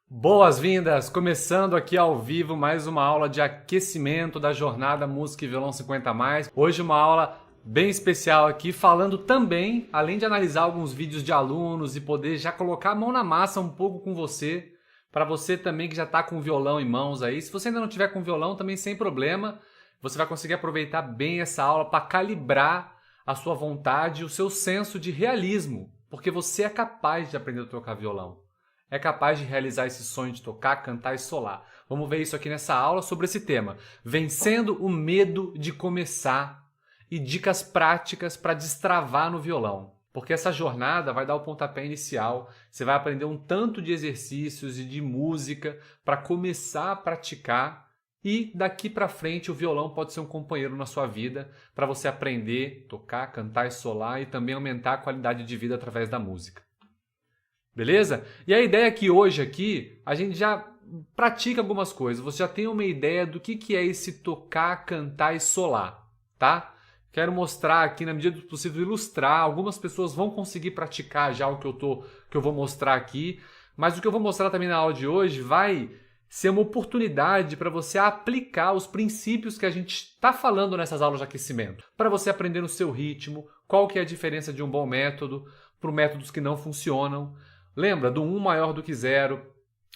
Boas-vindas! Começando aqui ao vivo mais uma aula de aquecimento da jornada Música e Violão 50+. Hoje uma aula bem especial aqui, falando também, além de analisar alguns vídeos de alunos e poder já colocar a mão na massa um pouco com você, para você também que já está com o violão em mãos aí. Se você ainda não tiver com o violão, também sem problema, você vai conseguir aproveitar bem essa aula para calibrar a sua vontade e o seu senso de realismo, porque você é capaz de aprender a tocar violão. É capaz de realizar esse sonho de tocar, cantar e solar. Vamos ver isso aqui nessa aula sobre esse tema. Vencendo o medo de começar e dicas práticas para destravar no violão. Porque essa jornada vai dar o pontapé inicial. Você vai aprender um tanto de exercícios e de música para começar a praticar. E daqui para frente o violão pode ser um companheiro na sua vida para você aprender, tocar, cantar e solar e também aumentar a qualidade de vida através da música. Beleza? E a ideia é que hoje aqui a gente já pratica algumas coisas. Você já tem uma ideia do que é esse tocar, cantar e solar, tá? Quero mostrar aqui, na medida do possível, ilustrar. Algumas pessoas vão conseguir praticar já o que eu vou mostrar aqui. Mas o que eu vou mostrar também na aula de hoje vai ser uma oportunidade para você aplicar os princípios que a gente está falando nessas aulas de aquecimento. Para você aprender no seu ritmo, qual que é a diferença de um bom método para métodos que não funcionam. Lembra do 1 maior do que 0,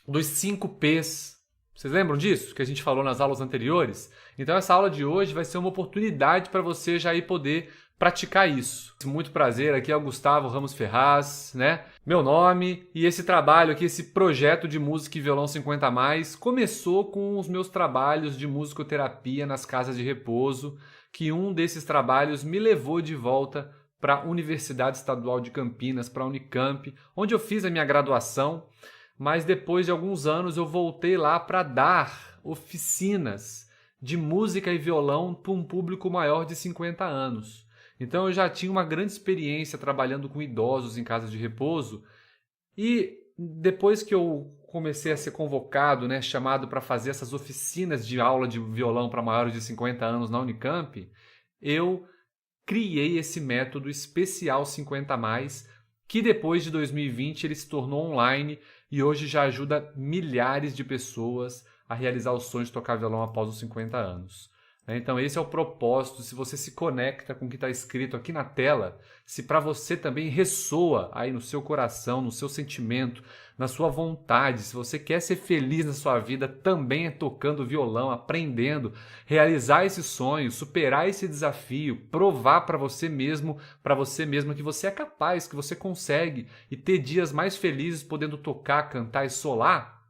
dos 5 P's? Vocês lembram disso que a gente falou nas aulas anteriores? Então essa aula de hoje vai ser uma oportunidade para você já ir poder praticar isso. Muito prazer, aqui é o Gustavo Ramos Ferraz, né? Meu nome, e esse trabalho aqui, esse projeto de música e violão 50+, começou com os meus trabalhos de musicoterapia nas casas de repouso, que um desses trabalhos me levou de volta para a Universidade Estadual de Campinas, para a Unicamp, onde eu fiz a minha graduação, mas depois de alguns anos eu voltei lá para dar oficinas de música e violão para um público maior de 50 anos. Então eu já tinha uma grande experiência trabalhando com idosos em casas de repouso e depois que eu comecei a ser convocado, né, chamado para fazer essas oficinas de aula de violão para maiores de 50 anos na Unicamp, eu criei esse método especial 50+, que depois de 2020 ele se tornou online e hoje já ajuda milhares de pessoas a realizar o sonho de tocar violão após os 50 anos. Então esse é o propósito. Se você se conecta com o que está escrito aqui na tela, se para você também ressoa aí no seu coração, no seu sentimento, na sua vontade, se você quer ser feliz na sua vida, também é tocando violão, aprendendo, realizar esse sonho, superar esse desafio, provar para você mesmo, para você mesma que você é capaz, que você consegue e ter dias mais felizes podendo tocar, cantar e solar,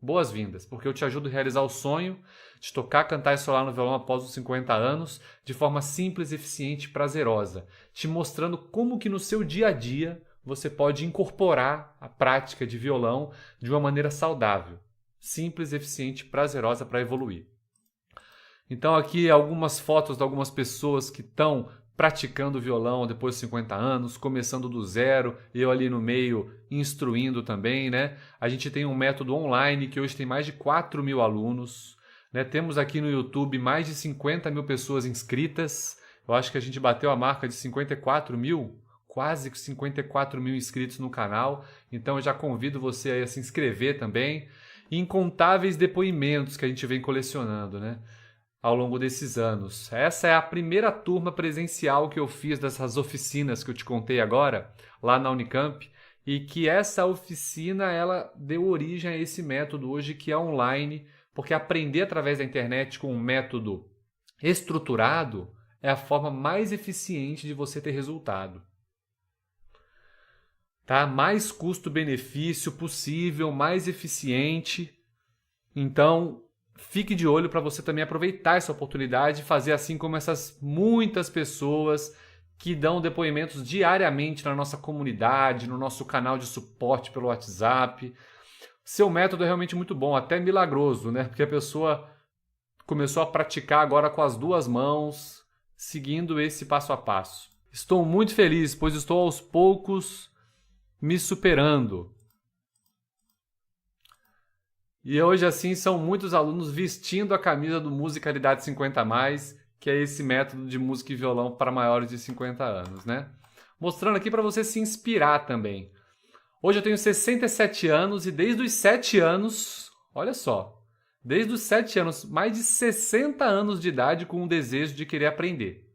boas-vindas, porque eu te ajudo a realizar o sonho de tocar, cantar e solar no violão após os 50 anos de forma simples, eficiente e prazerosa, te mostrando como que no seu dia a dia você pode incorporar a prática de violão de uma maneira saudável, simples, eficiente e prazerosa para evoluir. Então aqui algumas fotos de algumas pessoas que estão praticando violão depois de 50 anos, começando do zero, eu ali no meio instruindo também, né? A gente tem um método online que hoje tem mais de 4.000 alunos, né? Temos aqui no YouTube mais de 50.000 pessoas inscritas, eu acho que a gente bateu a marca de 54.000, quase 54.000 inscritos no canal, então eu já convido você aí a se inscrever também, e incontáveis depoimentos que a gente vem colecionando, né? Ao longo desses anos. Essa é a primeira turma presencial que eu fiz dessas oficinas que eu te contei agora, lá na Unicamp, e que essa oficina ela deu origem a esse método hoje que é online, porque aprender através da internet com um método estruturado é a forma mais eficiente de você ter resultado. Tá? Mais custo-benefício possível, mais eficiente. Então, fique de olho para você também aproveitar essa oportunidade e fazer assim como essas muitas pessoas que dão depoimentos diariamente na nossa comunidade, no nosso canal de suporte pelo WhatsApp. Seu método é realmente muito bom, até milagroso, né? Porque a pessoa começou a praticar agora com as duas mãos, seguindo esse passo a passo. Estou muito feliz, pois estou aos poucos me superando. E hoje, assim, são muitos alunos vestindo a camisa do Musicalidade 50+, que é esse método de música e violão para maiores de 50 anos, né? Mostrando aqui para você se inspirar também. Hoje eu tenho 67 anos e desde os 7 anos, olha só, desde os 7 anos, mais de 60 anos de idade com o desejo de querer aprender.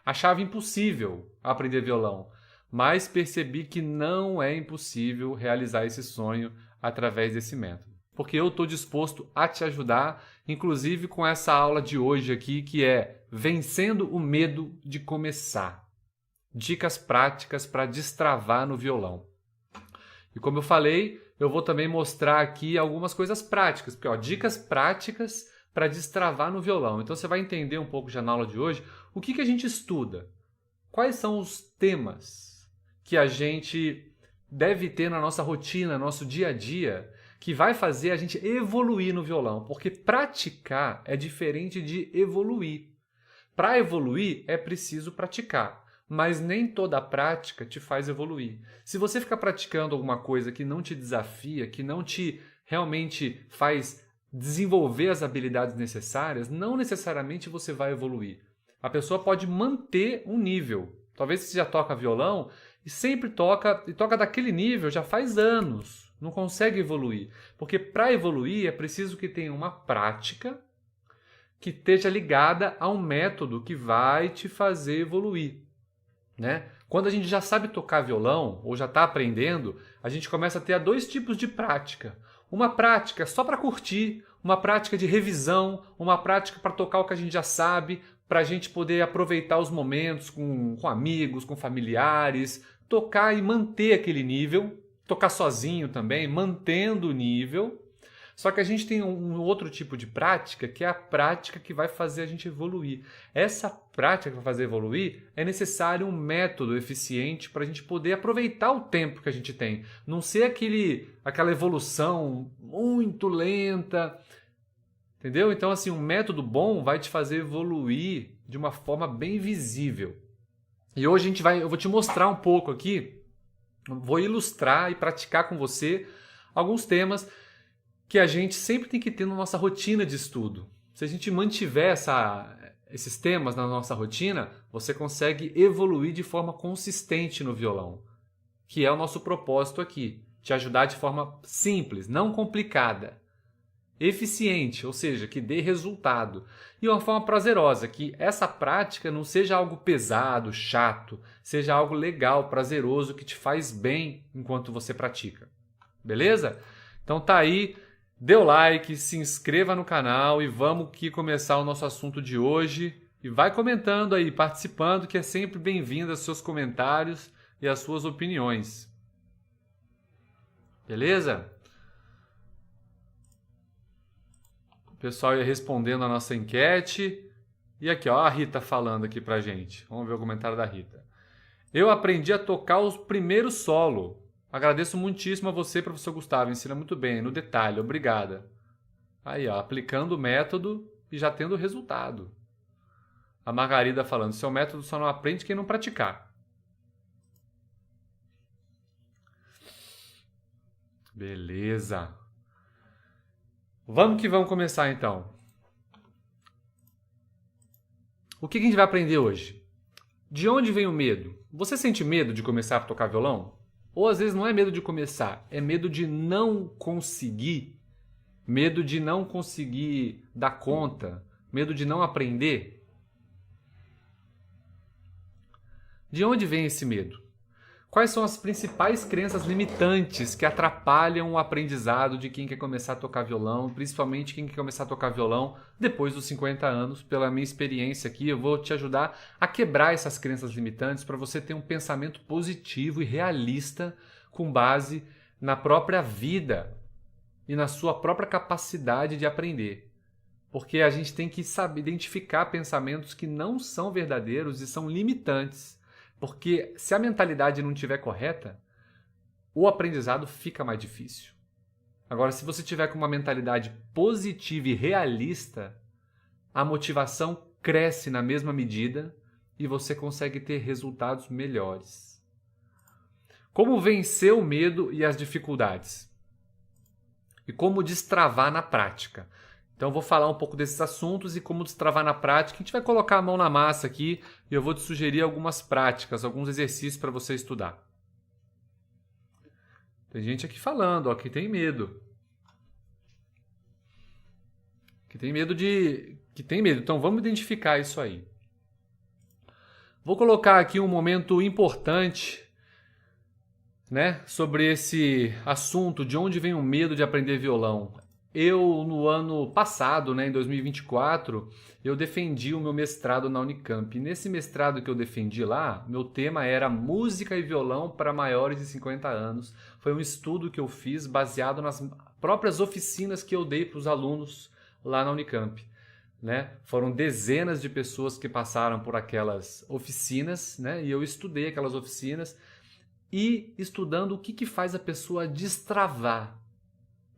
Achava impossível aprender violão, mas percebi que não é impossível realizar esse sonho através desse método. Porque eu estou disposto a te ajudar, inclusive com essa aula de hoje aqui, que é Vencendo o Medo de Começar. Dicas práticas para destravar no violão. E como eu falei, eu vou também mostrar aqui algumas coisas práticas, porque dicas práticas para destravar no violão. Então você vai entender um pouco já na aula de hoje o que a gente estuda, quais são os temas que a gente deve ter na nossa rotina, no nosso dia a dia, que vai fazer a gente evoluir no violão, porque praticar é diferente de evoluir. Para evoluir é preciso praticar, mas nem toda a prática te faz evoluir. Se você ficar praticando alguma coisa que não te desafia, que não te realmente faz desenvolver as habilidades necessárias, não necessariamente você vai evoluir. A pessoa pode manter um nível. Talvez você já toca violão e sempre toca, e toca daquele nível já faz anos. Não consegue evoluir. Porque para evoluir é preciso que tenha uma prática que esteja ligada a um método que vai te fazer evoluir. Né? Quando a gente já sabe tocar violão ou já está aprendendo, a gente começa a ter dois tipos de prática. Uma prática só para curtir, uma prática de revisão, uma prática para tocar o que a gente já sabe, para a gente poder aproveitar os momentos com amigos, com familiares, tocar e manter aquele nível, tocar sozinho também, mantendo o nível. Só que a gente tem um outro tipo de prática, que é a prática que vai fazer a gente evoluir. Essa prática que vai fazer evoluir, é necessário um método eficiente para a gente poder aproveitar o tempo que a gente tem. Não ser aquela evolução muito lenta, entendeu? Então, assim, um método bom vai te fazer evoluir de uma forma bem visível. E hoje eu vou te mostrar um pouco aqui, vou ilustrar e praticar com você alguns temas que a gente sempre tem que ter na nossa rotina de estudo. Se a gente mantiver esses temas na nossa rotina, você consegue evoluir de forma consistente no violão, que é o nosso propósito aqui, te ajudar de forma simples, não complicada, eficiente, ou seja, que dê resultado, e uma forma prazerosa, que essa prática não seja algo pesado, chato, seja algo legal, prazeroso, que te faz bem enquanto você pratica. Beleza? Então tá aí. Dê o like, se inscreva no canal e vamos aqui começar o nosso assunto de hoje. E vai comentando aí, participando, que é sempre bem-vindo os seus comentários e as suas opiniões. Beleza? O pessoal ia respondendo a nossa enquete. E aqui, ó, a Rita falando aqui pra gente. Vamos ver o comentário da Rita. Eu aprendi a tocar o primeiro solo. Agradeço muitíssimo a você, professor Gustavo. Ensina muito bem, no detalhe. Obrigada. Aí, ó, aplicando o método e já tendo resultado. A Margarida falando, seu método só não aprende quem não praticar. Beleza. Vamos que vamos começar, então. O que a gente vai aprender hoje? De onde vem o medo? Você sente medo de começar a tocar violão? Ou às vezes não é medo de começar, é medo de não conseguir, medo de não conseguir dar conta, medo de não aprender. De onde vem esse medo? Quais são as principais crenças limitantes que atrapalham o aprendizado de quem quer começar a tocar violão, principalmente quem quer começar a tocar violão depois dos 50 anos? Pela minha experiência aqui, eu vou te ajudar a quebrar essas crenças limitantes para você ter um pensamento positivo e realista com base na própria vida e na sua própria capacidade de aprender. Porque a gente tem que saber identificar pensamentos que não são verdadeiros e são limitantes. Porque se a mentalidade não estiver correta, o aprendizado fica mais difícil. Agora, se você tiver com uma mentalidade positiva e realista, a motivação cresce na mesma medida e você consegue ter resultados melhores. Como vencer o medo e as dificuldades? E como destravar na prática? Então eu vou falar um pouco desses assuntos e como destravar na prática. A gente vai colocar a mão na massa aqui e eu vou te sugerir algumas práticas, alguns exercícios para você estudar. Tem gente aqui falando, ó, que tem medo. Que tem medo de... Que tem medo. Então vamos identificar isso aí. Vou colocar aqui um momento importante, né, sobre esse assunto, de onde vem o medo de aprender violão. Eu, no ano passado, né, em 2024, eu defendi o meu mestrado na Unicamp. E nesse mestrado que eu defendi lá, meu tema era música e violão para maiores de 50 anos. Foi um estudo que eu fiz baseado nas próprias oficinas que eu dei para os alunos lá na Unicamp. Né? Foram dezenas de pessoas que passaram por aquelas oficinas, né? E eu estudei aquelas oficinas e estudando o que faz a pessoa destravar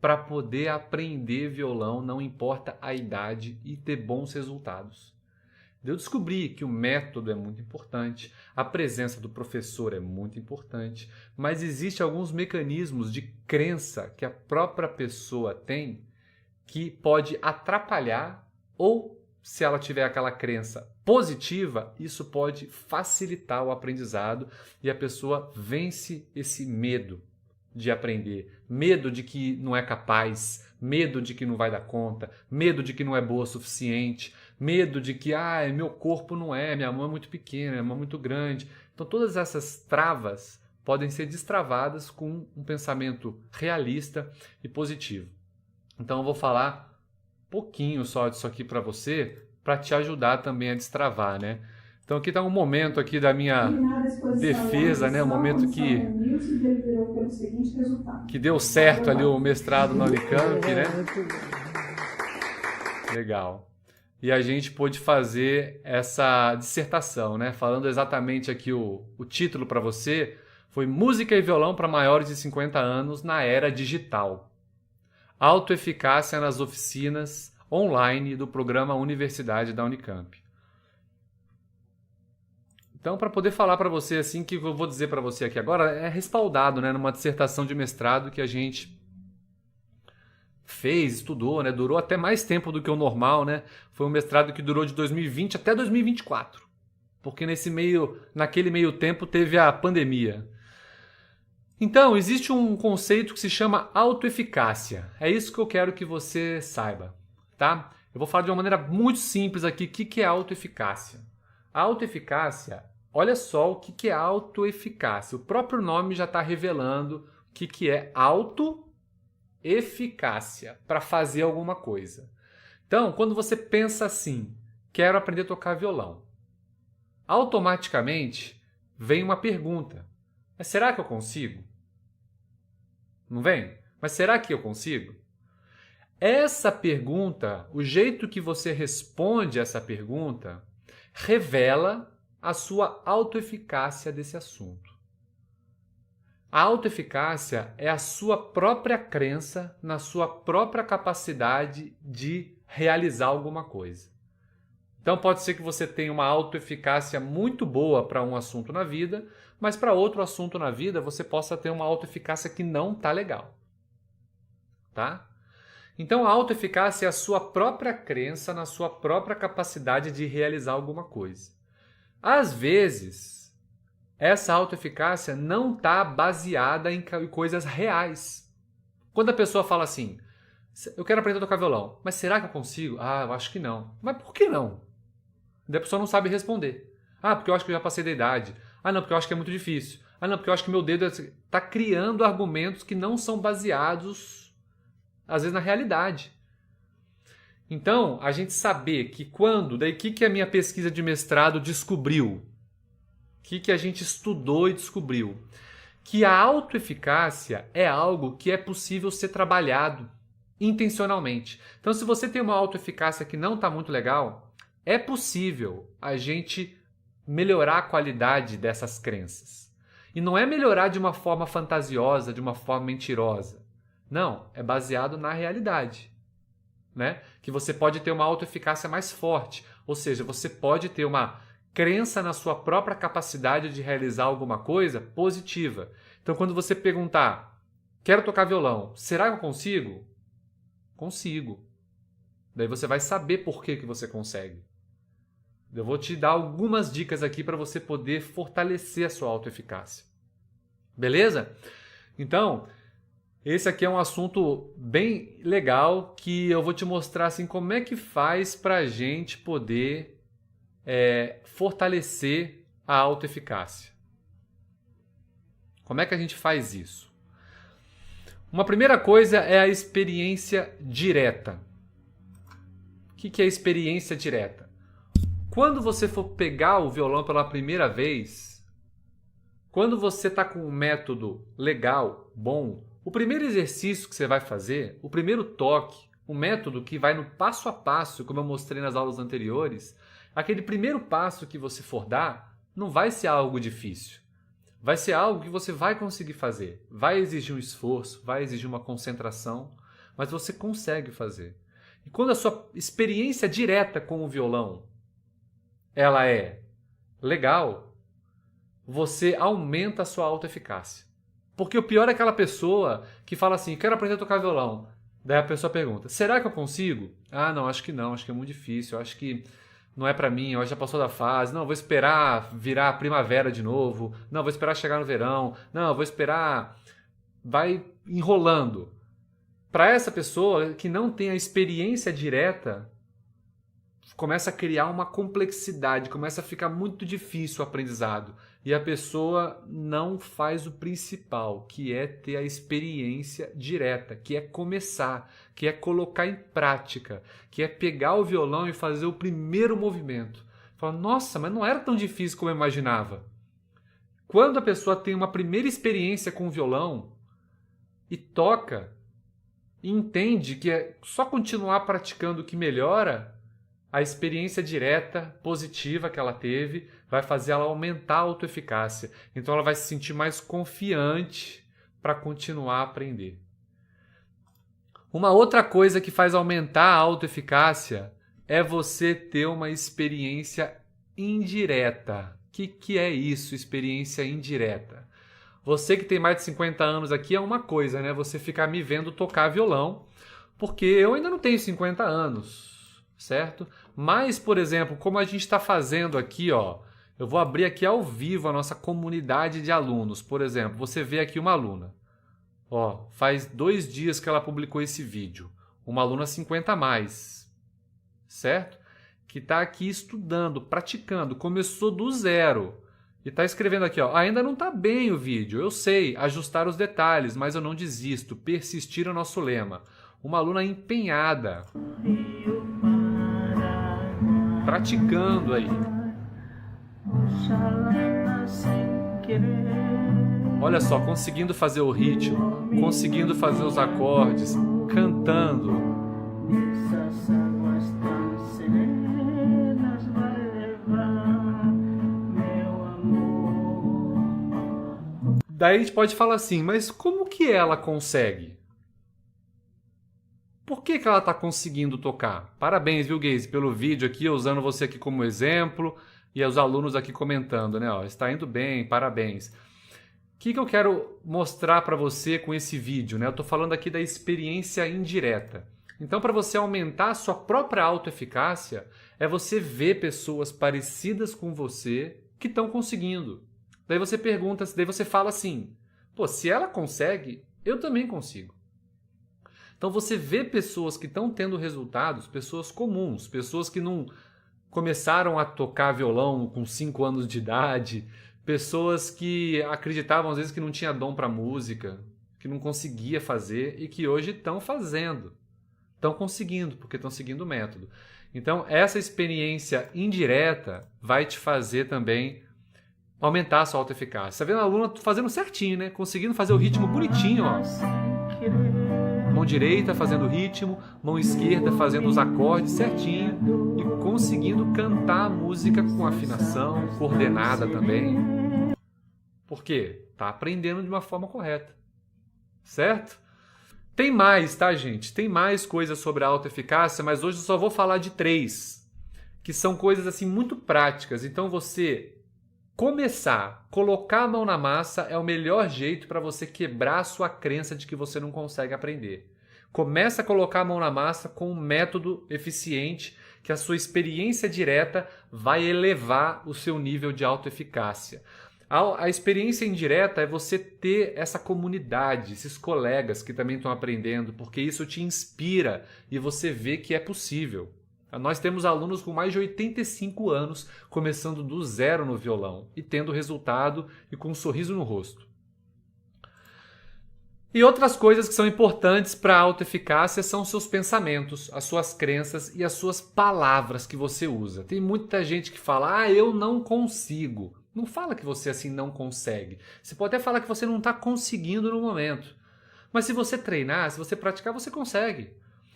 para poder aprender violão, não importa a idade, e ter bons resultados. Eu descobri que o método é muito importante, a presença do professor é muito importante, mas existem alguns mecanismos de crença que a própria pessoa tem que pode atrapalhar, ou se ela tiver aquela crença positiva, isso pode facilitar o aprendizado e a pessoa vence esse medo de aprender, medo de que não é capaz, medo de que não vai dar conta, medo de que não é boa o suficiente, medo de que meu corpo não é, minha mão é muito pequena, minha mão é muito grande. Então todas essas travas podem ser destravadas com um pensamento realista e positivo. Então eu vou falar pouquinho só disso aqui para você, para te ajudar também a destravar, né? Então aqui está um momento aqui da minha defesa, né? Um momento que deu certo ali o mestrado na Unicamp, né? Legal. E a gente pôde fazer essa dissertação, né? Falando exatamente aqui o título para você foi Música e Violão para Maiores de 50 Anos na Era Digital. Autoeficácia nas oficinas online do programa Universidade da Unicamp. Então, para poder falar para você assim, que eu vou dizer para você aqui agora, é respaldado, né, numa dissertação de mestrado que a gente fez, estudou, né, durou até mais tempo do que o normal, né? Foi um mestrado que durou de 2020 até 2024, porque naquele meio tempo teve a pandemia. Então, existe um conceito que se chama autoeficácia. É isso que eu quero que você saiba, tá? Eu vou falar de uma maneira muito simples aqui. O que é autoeficácia? A autoeficácia, olha só o que é autoeficácia. O próprio nome já está revelando o que é autoeficácia para fazer alguma coisa. Então, quando você pensa assim, quero aprender a tocar violão, automaticamente vem uma pergunta. Mas será que eu consigo? Não vem? Mas será que eu consigo? Essa pergunta, o jeito que você responde essa pergunta, revela a sua autoeficácia desse assunto. A autoeficácia é a sua própria crença na sua própria capacidade de realizar alguma coisa. Então pode ser que você tenha uma autoeficácia muito boa para um assunto na vida, mas para outro assunto na vida você possa ter uma autoeficácia que não está legal. Tá? Então a autoeficácia é a sua própria crença na sua própria capacidade de realizar alguma coisa. Às vezes, essa autoeficácia não está baseada em coisas reais. Quando a pessoa fala assim, eu quero aprender a tocar violão, mas será que eu consigo? Eu acho que não. Mas por que não? Daí a pessoa não sabe responder. Porque eu acho que eu já passei da idade. Não, porque eu acho que é muito difícil. Não, porque eu acho que meu dedo está criando argumentos que não são baseados, às vezes, na realidade. Então, a gente saber que daí o que a minha pesquisa de mestrado descobriu? O que a gente estudou e descobriu? Que a autoeficácia é algo que é possível ser trabalhado intencionalmente. Então, se você tem uma autoeficácia que não está muito legal, é possível a gente melhorar a qualidade dessas crenças. E não é melhorar de uma forma fantasiosa, de uma forma mentirosa. Não, é baseado na realidade. Né? Que você pode ter uma autoeficácia mais forte. Ou seja, você pode ter uma crença na sua própria capacidade de realizar alguma coisa positiva. Então, quando você perguntar, quero tocar violão, será que eu consigo? Consigo. Daí você vai saber por que você consegue. Eu vou te dar algumas dicas aqui para você poder fortalecer a sua autoeficácia. Beleza? Então, Esse aqui é um assunto bem legal que eu vou te mostrar assim, como é que faz para a gente poder fortalecer a autoeficácia. Como é que a gente faz isso? Uma primeira coisa é a experiência direta. O que é experiência direta? Quando você for pegar o violão pela primeira vez, quando você está com um método legal, bom, o primeiro exercício que você vai fazer, o primeiro toque, o método que vai no passo a passo, como eu mostrei nas aulas anteriores, aquele primeiro passo que você for dar, não vai ser algo difícil. Vai ser algo que você vai conseguir fazer. Vai exigir um esforço, vai exigir uma concentração, mas você consegue fazer. E quando a sua experiência direta com o violão, ela é legal, você aumenta a sua autoeficácia. Porque o pior é aquela pessoa que fala assim, quero aprender a tocar violão. Daí a pessoa pergunta, será que eu consigo? Ah, não, acho que é muito difícil, acho que não é pra mim, eu já passou da fase, não, vou esperar virar primavera de novo, não, vou esperar chegar no verão, não, vou esperar... Vai enrolando. Para essa pessoa que não tem a experiência direta, começa a criar uma complexidade, começa a ficar muito difícil o aprendizado. E a pessoa não faz o principal, que é ter a experiência direta, que é começar, que é colocar em prática, que é pegar o violão e fazer o primeiro movimento. Fala, nossa, mas não era tão difícil como eu imaginava. Quando a pessoa tem uma primeira experiência com o violão e toca, e entende que é só continuar praticando que melhora, a experiência direta, positiva que ela teve, vai fazer ela aumentar a autoeficácia. Então ela vai se sentir mais confiante para continuar a aprender. Uma outra coisa que faz aumentar a autoeficácia é você ter uma experiência indireta. O que é isso, experiência indireta? Você que tem mais de 50 anos aqui é uma coisa, né? Você ficar me vendo tocar violão, porque eu ainda não tenho 50 anos, certo? Mas, por exemplo, como a gente está fazendo aqui, ó, eu vou abrir aqui ao vivo a nossa comunidade de alunos. Por exemplo, você vê aqui uma aluna. Ó, faz 2 dias que ela publicou esse vídeo. Uma aluna 50 a mais, certo? Que está aqui estudando, praticando, começou do zero. E está escrevendo aqui, ó, ainda não está bem o vídeo, eu sei, ajustar os detalhes, mas eu não desisto, persistir é o nosso lema. Uma aluna empenhada, praticando aí. Olha só, conseguindo fazer o ritmo, conseguindo fazer os acordes, cantando. Daí a gente pode falar assim, mas como que ela consegue? Por que ela está conseguindo tocar? Parabéns, viu, Gaze, pelo vídeo aqui, usando você aqui como exemplo e os alunos aqui comentando, né? Ó, está indo bem, parabéns. O que eu quero mostrar para você com esse vídeo, né? Eu estou falando aqui da experiência indireta. Então, para você aumentar a sua própria autoeficácia, é você ver pessoas parecidas com você que estão conseguindo. Daí você pergunta, daí você fala assim, pô, se ela consegue, eu também consigo. Então você vê pessoas que estão tendo resultados, pessoas comuns, pessoas que não começaram a tocar violão com 5 anos de idade, pessoas que acreditavam às vezes que não tinha dom para música, que não conseguia fazer e que hoje estão fazendo. Estão conseguindo, porque estão seguindo o método. Então essa experiência indireta vai te fazer também aumentar a sua autoeficácia. Você tá vendo a aluna fazendo certinho, né? Conseguindo fazer o ritmo bonitinho, ó. Mão direita fazendo o ritmo, mão esquerda fazendo os acordes certinho e conseguindo cantar a música com afinação, coordenada também. Por quê? Tá aprendendo de uma forma correta. Certo? Tem mais, tá, gente? Tem mais coisas sobre a autoeficácia, mas hoje eu só vou falar de 3, que são coisas assim muito práticas. Então você começar, colocar a mão na massa é o melhor jeito para você quebrar a sua crença de que você não consegue aprender. Começa a colocar a mão na massa com um método eficiente que a sua experiência direta vai elevar o seu nível de autoeficácia. A experiência indireta é você ter essa comunidade, esses colegas que também estão aprendendo, porque isso te inspira e você vê que é possível. Nós temos alunos com mais de 85 anos começando do zero no violão e tendo resultado e com um sorriso no rosto. E outras coisas que são importantes para a autoeficácia são os seus pensamentos, as suas crenças e as suas palavras que você usa. Tem muita gente que fala, eu não consigo. Não fala que você assim não consegue. Você pode até falar que você não está conseguindo no momento. Mas se você treinar, se você praticar, você consegue.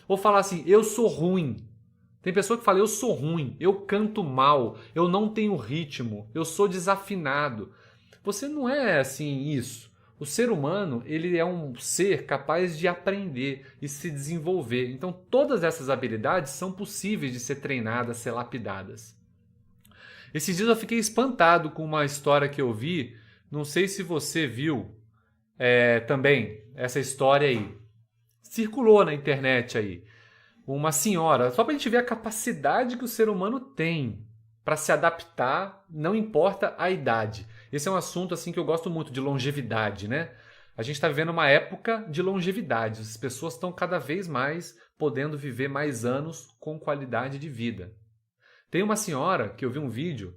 Ou falar assim, eu sou ruim. Tem pessoa que fala, eu sou ruim, eu canto mal, eu não tenho ritmo, eu sou desafinado. Você não é assim isso. O ser humano, ele é um ser capaz de aprender e se desenvolver. Então, todas essas habilidades são possíveis de ser treinadas, ser lapidadas. Esses dias eu fiquei espantado com uma história que eu vi. Não sei se você viu também essa história aí. Circulou na internet aí. Uma senhora, só para a gente ver a capacidade que o ser humano tem para se adaptar, não importa a idade. Esse é um assunto assim que eu gosto muito, de longevidade, né? A gente está vivendo uma época de longevidade. As pessoas estão cada vez mais podendo viver mais anos com qualidade de vida. Tem uma senhora que eu vi um vídeo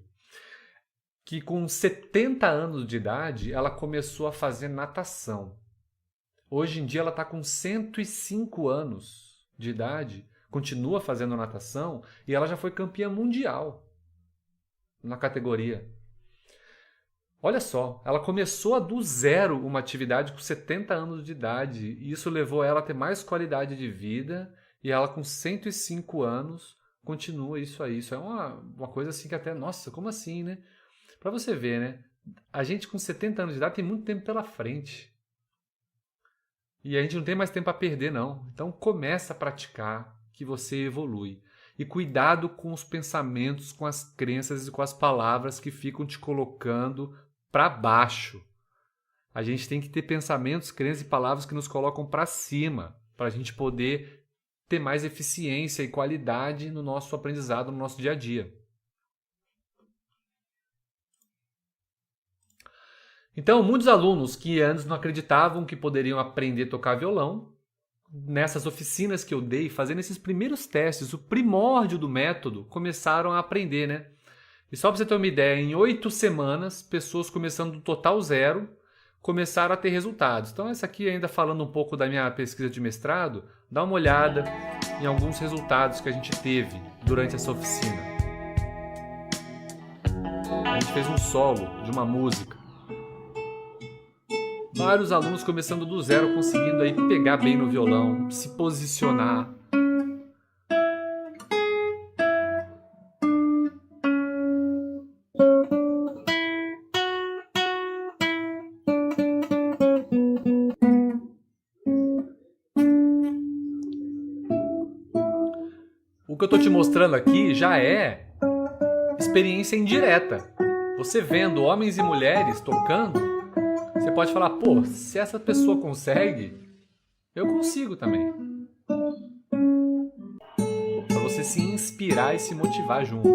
que com 70 anos de idade ela começou a fazer natação. Hoje em dia ela está com 105 anos de idade, continua fazendo natação e ela já foi campeã mundial na categoria. Olha só, ela começou do zero uma atividade com 70 anos de idade e isso levou ela a ter mais qualidade de vida e ela com 105 anos continua isso aí. Isso é uma coisa assim que até, nossa, como assim, né? Para você ver, né? A gente com 70 anos de idade tem muito tempo pela frente. E a gente não tem mais tempo a perder, não. Então começa a praticar que você evolui. E cuidado com os pensamentos, com as crenças e com as palavras que ficam te colocando para baixo. A gente tem que ter pensamentos, crenças e palavras que nos colocam para cima, para a gente poder ter mais eficiência e qualidade no nosso aprendizado, no nosso dia a dia. Então, muitos alunos que antes não acreditavam que poderiam aprender a tocar violão, nessas oficinas que eu dei, fazendo esses primeiros testes, o primórdio do método, começaram a aprender, né? E só para você ter uma ideia, em 8 semanas, pessoas começando do total zero, começaram a ter resultados. Então, essa aqui ainda falando um pouco da minha pesquisa de mestrado, dá uma olhada em alguns resultados que a gente teve durante essa oficina. A gente fez um solo de uma música. Vários alunos começando do zero, conseguindo aí pegar bem no violão, se posicionar. O que eu estou te mostrando aqui já é experiência indireta. Você vendo homens e mulheres tocando, você pode falar, pô, se essa pessoa consegue, eu consigo também. Para você se inspirar e se motivar junto.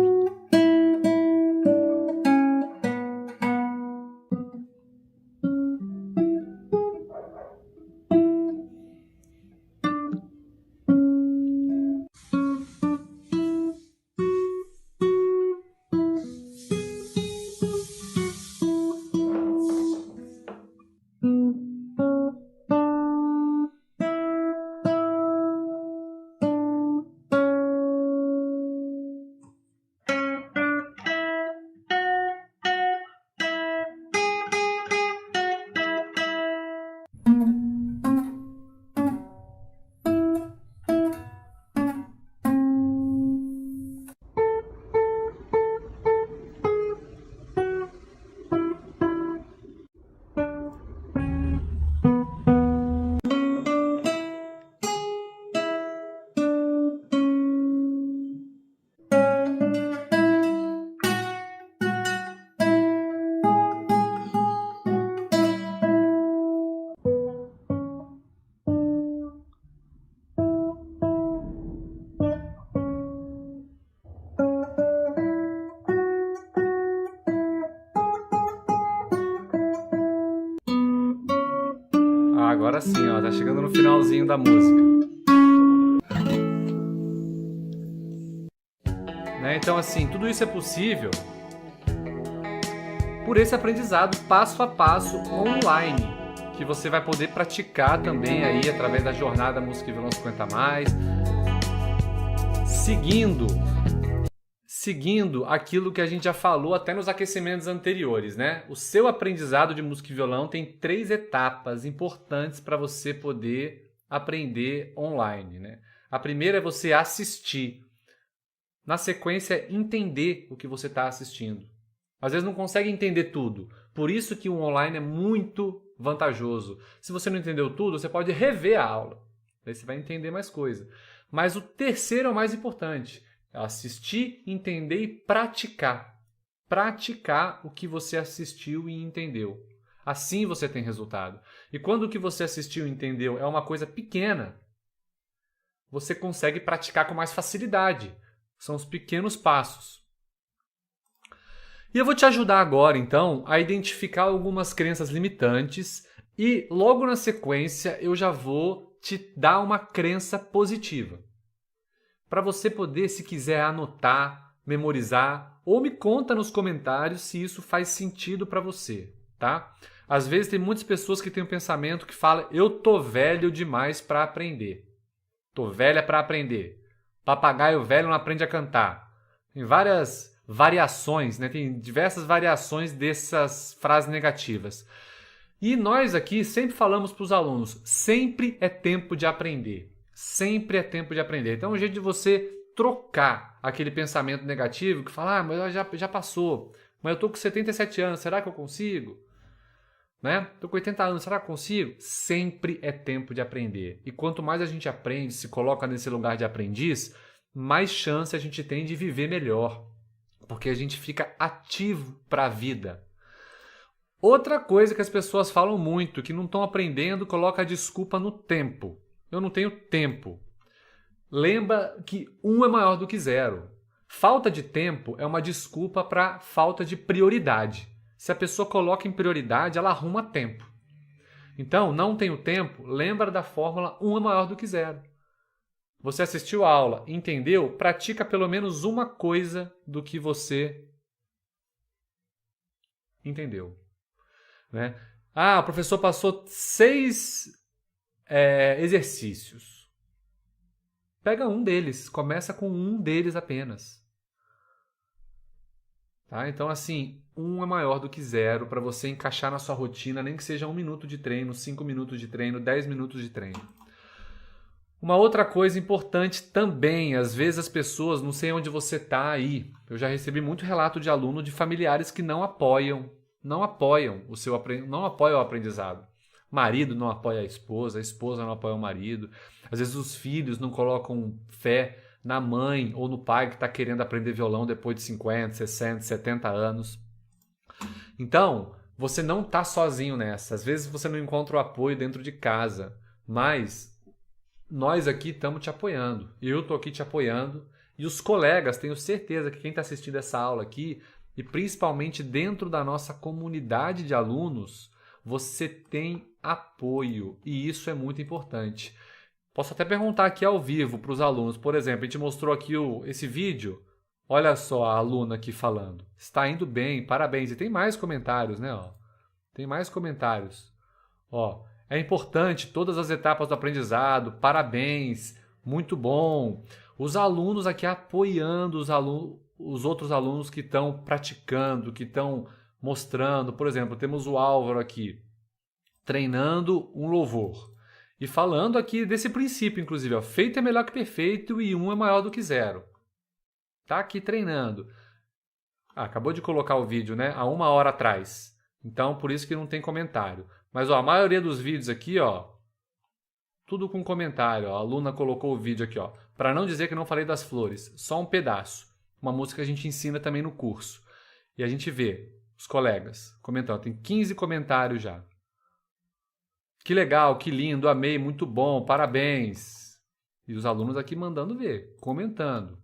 agora sim, ó, tá chegando no finalzinho da música. Né? Então, assim, tudo isso é possível por esse aprendizado passo a passo online, que você vai poder praticar também aí através da jornada Música e Violão 50+, seguindo aquilo que a gente já falou até nos aquecimentos anteriores, né? O seu aprendizado de música e violão tem 3 etapas importantes para você poder aprender online, né? A primeira é você assistir. Na sequência, entender o que você está assistindo. Às vezes não consegue entender tudo. Por isso que o online é muito vantajoso. Se você não entendeu tudo, você pode rever a aula. Daí você vai entender mais coisa. Mas o terceiro é o mais importante. É assistir, entender e praticar. Praticar o que você assistiu e entendeu. Assim você tem resultado. E quando o que você assistiu e entendeu é uma coisa pequena, você consegue praticar com mais facilidade. São os pequenos passos. E eu vou te ajudar agora, então, a identificar algumas crenças limitantes e, logo na sequência, eu já vou te dar uma crença positiva. Para você poder, se quiser, anotar, memorizar, ou me conta nos comentários se isso faz sentido para você, tá? Às vezes tem muitas pessoas que têm um pensamento que fala: eu tô velho demais para aprender. Tô velha para aprender. Papagaio velho não aprende a cantar. Tem várias variações, né? Tem diversas variações dessas frases negativas. E nós aqui sempre falamos para os alunos, sempre é tempo de aprender. Sempre é tempo de aprender. Então é um jeito de você trocar aquele pensamento negativo que fala: mas já passou, mas eu estou com 77 anos, será que eu consigo? Né? Estou com 80 anos, será que eu consigo? Sempre é tempo de aprender. E quanto mais a gente aprende, se coloca nesse lugar de aprendiz, mais chance a gente tem de viver melhor. Porque a gente fica ativo para a vida. Outra coisa que as pessoas falam muito, que não estão aprendendo, coloca a desculpa no tempo. Eu não tenho tempo. Lembra que 1 é maior do que 0. Falta de tempo é uma desculpa para falta de prioridade. Se a pessoa coloca em prioridade, ela arruma tempo. Então, não tenho tempo, lembra da fórmula 1 é maior do que 0. Você assistiu a aula, entendeu? Pratica pelo menos uma coisa do que você entendeu. Né? O professor passou 6 exercícios. Pega um deles, começa com um deles apenas. Tá? Então, assim, 1 é maior do que 0 para você encaixar na sua rotina, nem que seja 1 minuto de treino, 5 minutos de treino, 10 minutos de treino. Uma outra coisa importante também, às vezes as pessoas, não sei onde você está aí, eu já recebi muito relato de aluno de familiares que não apoiam o aprendizado. Marido não apoia a esposa não apoia o marido. Às vezes os filhos não colocam fé na mãe ou no pai que está querendo aprender violão depois de 50, 60, 70 anos. Então, você não está sozinho nessa. Às vezes você não encontra o apoio dentro de casa, mas nós aqui estamos te apoiando. Eu estou aqui te apoiando. E os colegas, tenho certeza que quem está assistindo essa aula aqui, e principalmente dentro da nossa comunidade de alunos, você tem apoio. E isso é muito importante. Posso até perguntar aqui ao vivo para os alunos. Por exemplo, a gente mostrou aqui esse vídeo. Olha só a aluna aqui falando. Está indo bem, parabéns. E tem mais comentários, né? Tem mais comentários. É importante todas as etapas do aprendizado. Parabéns, muito bom. Os alunos aqui apoiando os outros alunos que estão praticando, que estão mostrando. Por exemplo, temos o Álvaro aqui, treinando um louvor. E falando aqui desse princípio, inclusive, feito é melhor que perfeito e 1 é maior do que 0. Está aqui treinando. Acabou de colocar o vídeo, né? Há 1 hora atrás. Então, por isso que não tem comentário. Mas a maioria dos vídeos aqui, tudo com comentário. A aluna colocou o vídeo aqui, para não dizer que não falei das flores. Só um pedaço. Uma música que a gente ensina também no curso. E a gente vê os colegas comentando. Tem 15 comentários já. Que legal, que lindo, amei, muito bom, parabéns. E os alunos aqui mandando ver, comentando.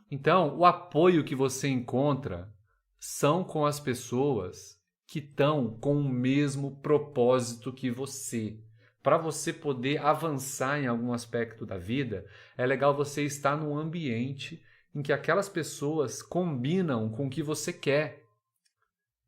Então, o apoio que você encontra são com as pessoas que estão com o mesmo propósito que você. Para você poder avançar em algum aspecto da vida, é legal você estar num ambiente em que aquelas pessoas combinam com o que você quer.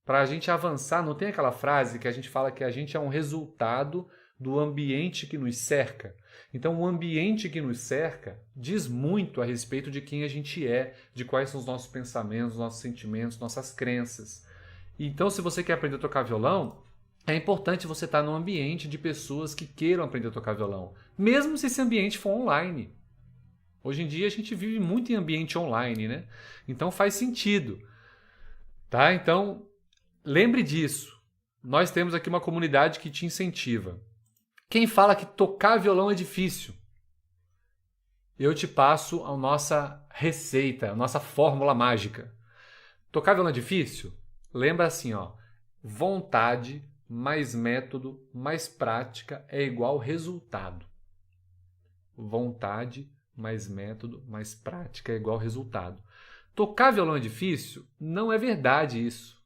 Para a gente avançar, não tem aquela frase que a gente fala que a gente é um resultado do ambiente que nos cerca? Então, o ambiente que nos cerca diz muito a respeito de quem a gente é, de quais são os nossos pensamentos, nossos sentimentos, nossas crenças. Então, se você quer aprender a tocar violão, é importante você estar num ambiente de pessoas que queiram aprender a tocar violão, mesmo se esse ambiente for online. Hoje em dia a gente vive muito em ambiente online, né? Então faz sentido. Tá? Então, lembre disso. Nós temos aqui uma comunidade que te incentiva. Quem fala que tocar violão é difícil? Eu te passo a nossa receita, a nossa fórmula mágica. Tocar violão é difícil? Lembra assim, ó. Vontade mais método mais prática é igual resultado. Vontade mais método mais prática é igual resultado. Tocar violão é difícil? Não é verdade isso.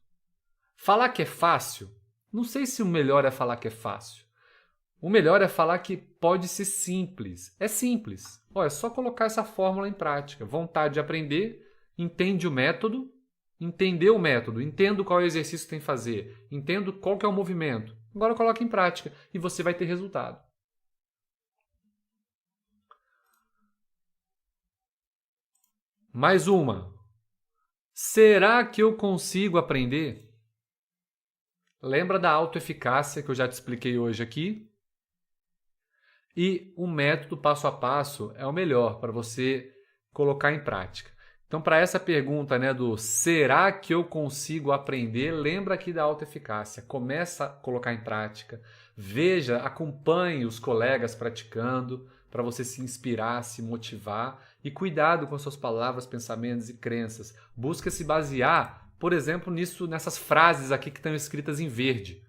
Falar que é fácil? Não sei se o melhor é falar que é fácil. O melhor é falar que pode ser simples. É simples. Ó, é só colocar essa fórmula em prática. Vontade de aprender, entende o método, entendeu o método, entendo qual é o exercício que tem que fazer, entendo qual que é o movimento. Agora coloca em prática e você vai ter resultado. Mais uma. Será que eu consigo aprender? Lembra da autoeficácia que eu já te expliquei hoje aqui? E o método passo a passo é o melhor para você colocar em prática. Então, para essa pergunta, né, do será que eu consigo aprender? Lembra aqui da autoeficácia. Começa a colocar em prática. Veja, acompanhe os colegas praticando para você se inspirar, se motivar. E cuidado com suas palavras, pensamentos e crenças. Busca se basear, por exemplo, nessas frases aqui que estão escritas em verde.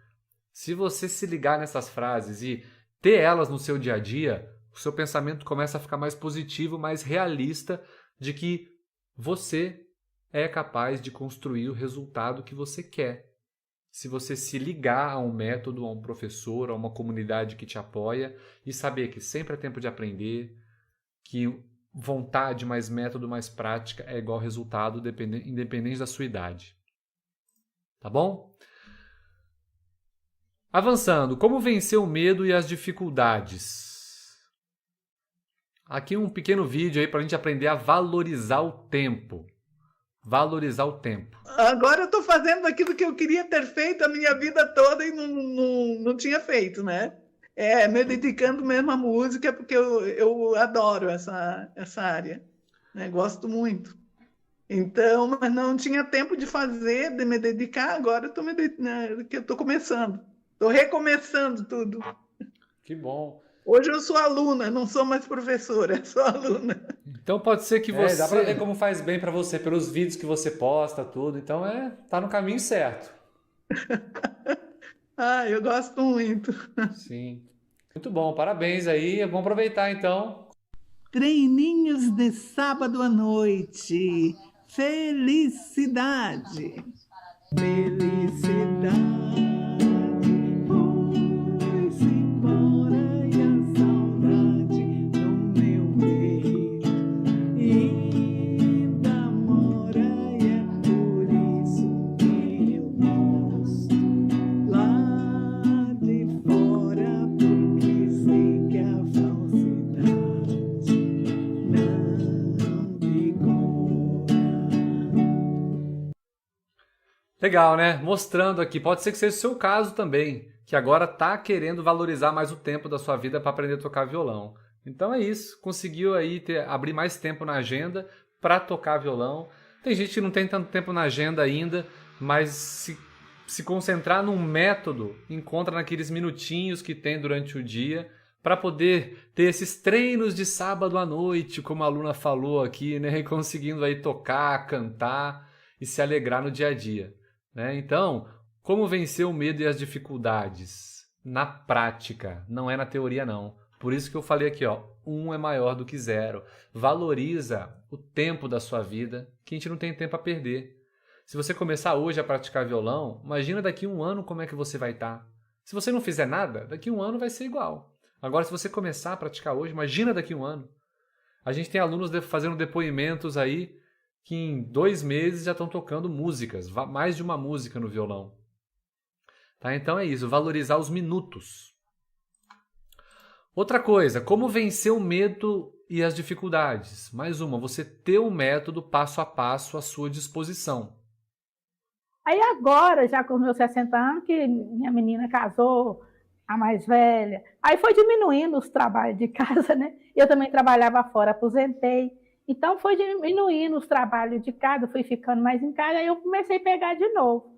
Se você se ligar nessas frases e ter elas no seu dia a dia, o seu pensamento começa a ficar mais positivo, mais realista de que você é capaz de construir o resultado que você quer. Se você se ligar a um método, a um professor, a uma comunidade que te apoia e saber que sempre é tempo de aprender, que vontade mais método mais prática é igual resultado independente da sua idade. Tá bom? Avançando, como vencer o medo e as dificuldades? Aqui um pequeno vídeo aí para a gente aprender a valorizar o tempo. Valorizar o tempo. Agora eu estou fazendo aquilo que eu queria ter feito a minha vida toda e não tinha feito, né? Me dedicando mesmo à música, porque eu adoro essa área, né? Gosto muito. Então, mas não tinha tempo de fazer, de me dedicar, agora eu estou começando. Estou recomeçando tudo. Que bom. Hoje eu sou aluna, não sou mais professora, sou aluna. Então pode ser que você... Dá pra ver como faz bem pra você, pelos vídeos que você posta, tudo. Então tá no caminho certo. Eu gosto muito. Sim. Muito bom, parabéns aí. Vamos aproveitar então. Treininhos de sábado à noite. Felicidade. Felicidade. Foi-se embora e a saudade no meu peito ainda mora e é por isso que eu gosto lá de fora, porque sei que a falsidade não vigora. Legal, né? Mostrando aqui, pode ser que seja o seu caso também, que agora está querendo valorizar mais o tempo da sua vida para aprender a tocar violão. Então é isso, conseguiu aí abrir mais tempo na agenda para tocar violão. Tem gente que não tem tanto tempo na agenda ainda, mas se concentrar num método, encontra naqueles minutinhos que tem durante o dia para poder ter esses treinos de sábado à noite, como a aluna falou aqui, né? E conseguindo aí tocar, cantar e se alegrar no dia a dia. Né? Então, como vencer o medo e as dificuldades? Na prática, não é na teoria não. Por isso que eu falei aqui, ó, 1 é maior do que 0. Valoriza o tempo da sua vida, que a gente não tem tempo a perder. Se você começar hoje a praticar violão, imagina daqui a um ano como é que você vai estar. Se você não fizer nada, daqui a um ano vai ser igual. Agora, se você começar a praticar hoje, imagina daqui a um ano. A gente tem alunos fazendo depoimentos aí que em 2 meses já estão tocando músicas, mais de uma música no violão. Tá? Então é isso, valorizar os minutos. Outra coisa, como vencer o medo e as dificuldades. Mais uma, você ter um método passo a passo à sua disposição. Aí agora, já com os meus 60 anos, que minha menina casou, a mais velha, aí foi diminuindo os trabalhos de casa, né? Eu também trabalhava fora, aposentei. Então foi diminuindo os trabalhos de casa, fui ficando mais em casa, aí eu comecei a pegar de novo.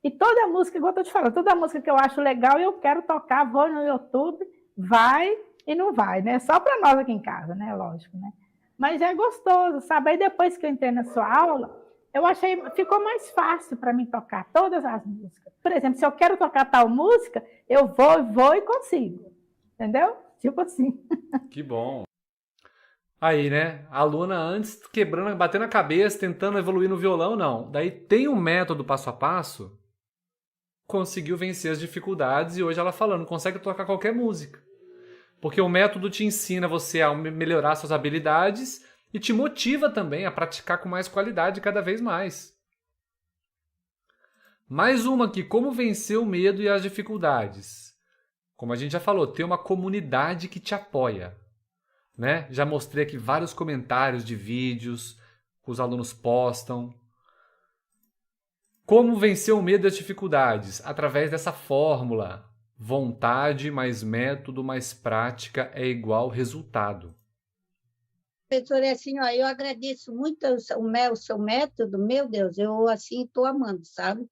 E toda música, igual eu tô te falando, toda música que eu acho legal, eu quero tocar, vou no YouTube, vai e não vai, né? Só para nós aqui em casa, né? Lógico, né? Mas é gostoso, sabe? Aí depois que eu entrei na sua aula, eu achei, ficou mais fácil para mim tocar todas as músicas. Por exemplo, se eu quero tocar tal música, eu vou e consigo. Entendeu? Tipo assim. Que bom. Aí, né? A aluna antes quebrando, batendo a cabeça, tentando evoluir no violão, não. Daí tem um método passo a passo, conseguiu vencer as dificuldades e hoje ela falando, consegue tocar qualquer música. Porque o método te ensina você a melhorar suas habilidades e te motiva também a praticar com mais qualidade cada vez mais. Mais uma aqui, como vencer o medo e as dificuldades. Como a gente já falou, ter uma comunidade que te apoia. Né? Já mostrei aqui vários comentários de vídeos que os alunos postam. Como vencer o medo e as dificuldades? Através dessa fórmula. Vontade mais método mais prática é igual resultado. Professor, é assim, ó, eu agradeço muito o seu método, meu Deus, eu assim estou amando, sabe?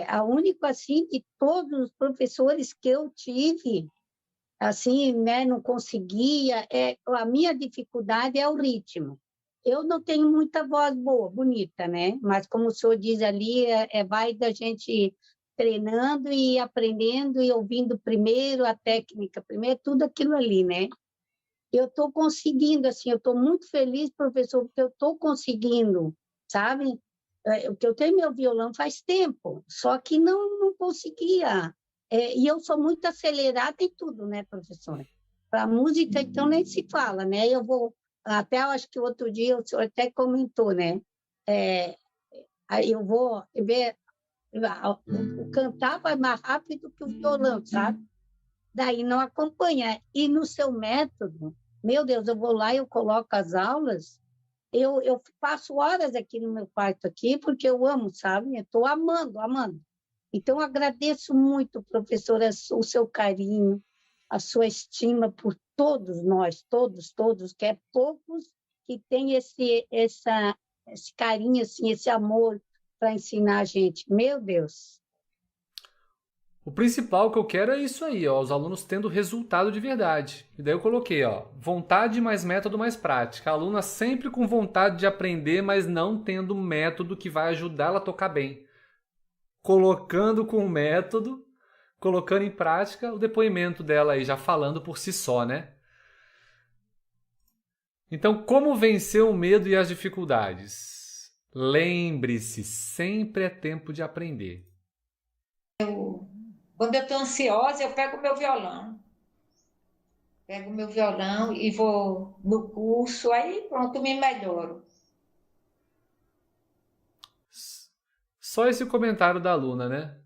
A única assim de todos os professores que eu tive, assim, né, não conseguia, a minha dificuldade é o ritmo. Eu não tenho muita voz boa, bonita, né? Mas como o senhor diz ali, vai da gente treinando e aprendendo e ouvindo primeiro a técnica, primeiro tudo aquilo ali, né? Eu estou conseguindo, assim, eu estou muito feliz, professor, porque eu estou conseguindo, sabe? Porque eu tenho meu violão faz tempo, só que não conseguia. E eu sou muito acelerada em tudo, né, professora? Para música, então, nem se fala, né? Eu vou, até eu acho que outro dia o senhor até comentou, né? Aí eu vou ver, o cantar vai mais rápido que o violão, sabe? Daí não acompanha. E no seu método, meu Deus, eu vou lá e eu coloco as aulas, eu passo horas aqui no meu quarto aqui, porque eu amo, sabe? Eu estou amando, amando. Então, agradeço muito, professora, o seu carinho, a sua estima por todos nós, todos, que é poucos que têm esse carinho, assim, esse amor para ensinar a gente. Meu Deus! O principal que eu quero é isso aí, ó, os alunos tendo resultado de verdade. E daí eu coloquei, ó, vontade mais método mais prática. A aluna sempre com vontade de aprender, mas não tendo método que vai ajudá-la a tocar bem. Colocando com o método, colocando em prática o depoimento dela aí, já falando por si só, né? Então, como vencer o medo e as dificuldades? Lembre-se, sempre é tempo de aprender. Quando eu estou ansiosa, eu pego o meu violão. Pego o meu violão e vou no curso, aí pronto, me melhoro. Só esse comentário da aluna, né?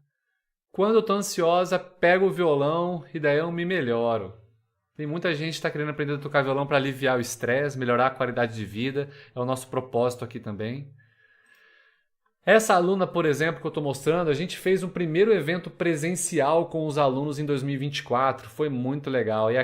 Quando eu tô ansiosa, pego o violão e daí eu me melhoro. Tem muita gente que está querendo aprender a tocar violão para aliviar o estresse, melhorar a qualidade de vida. É o nosso propósito aqui também. Essa aluna, por exemplo, que eu estou mostrando, a gente fez um primeiro evento presencial com os alunos em 2024. Foi muito legal. E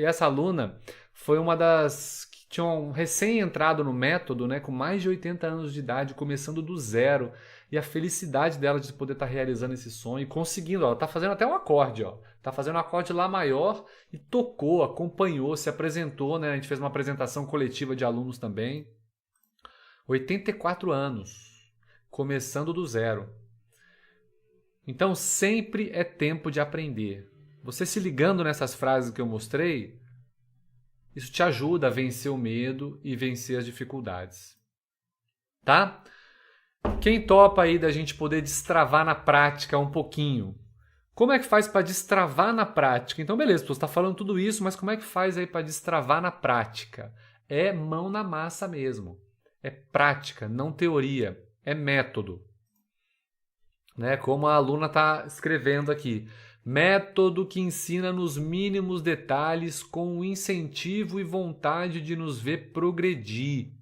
essa aluna foi uma das que tinham recém entrado no método, né, com mais de 80 anos de idade, começando do zero. E a felicidade dela de poder estar realizando esse sonho e conseguindo. Ela está fazendo até um acorde, ó. Está fazendo um acorde lá maior e tocou, acompanhou, se apresentou, né? A gente fez uma apresentação coletiva de alunos também. 84 anos, começando do zero. Então sempre é tempo de aprender. Você se ligando nessas frases que eu mostrei, isso te ajuda a vencer o medo e vencer as dificuldades. Tá? Quem topa aí da gente poder destravar na prática um pouquinho? Como é que faz para destravar na prática? Então, beleza, você está falando tudo isso, mas como é que faz aí para destravar na prática? É mão na massa mesmo. É prática, não teoria. É método. Né? Como a aluna está escrevendo aqui. Método que ensina nos mínimos detalhes com o incentivo e vontade de nos ver progredir.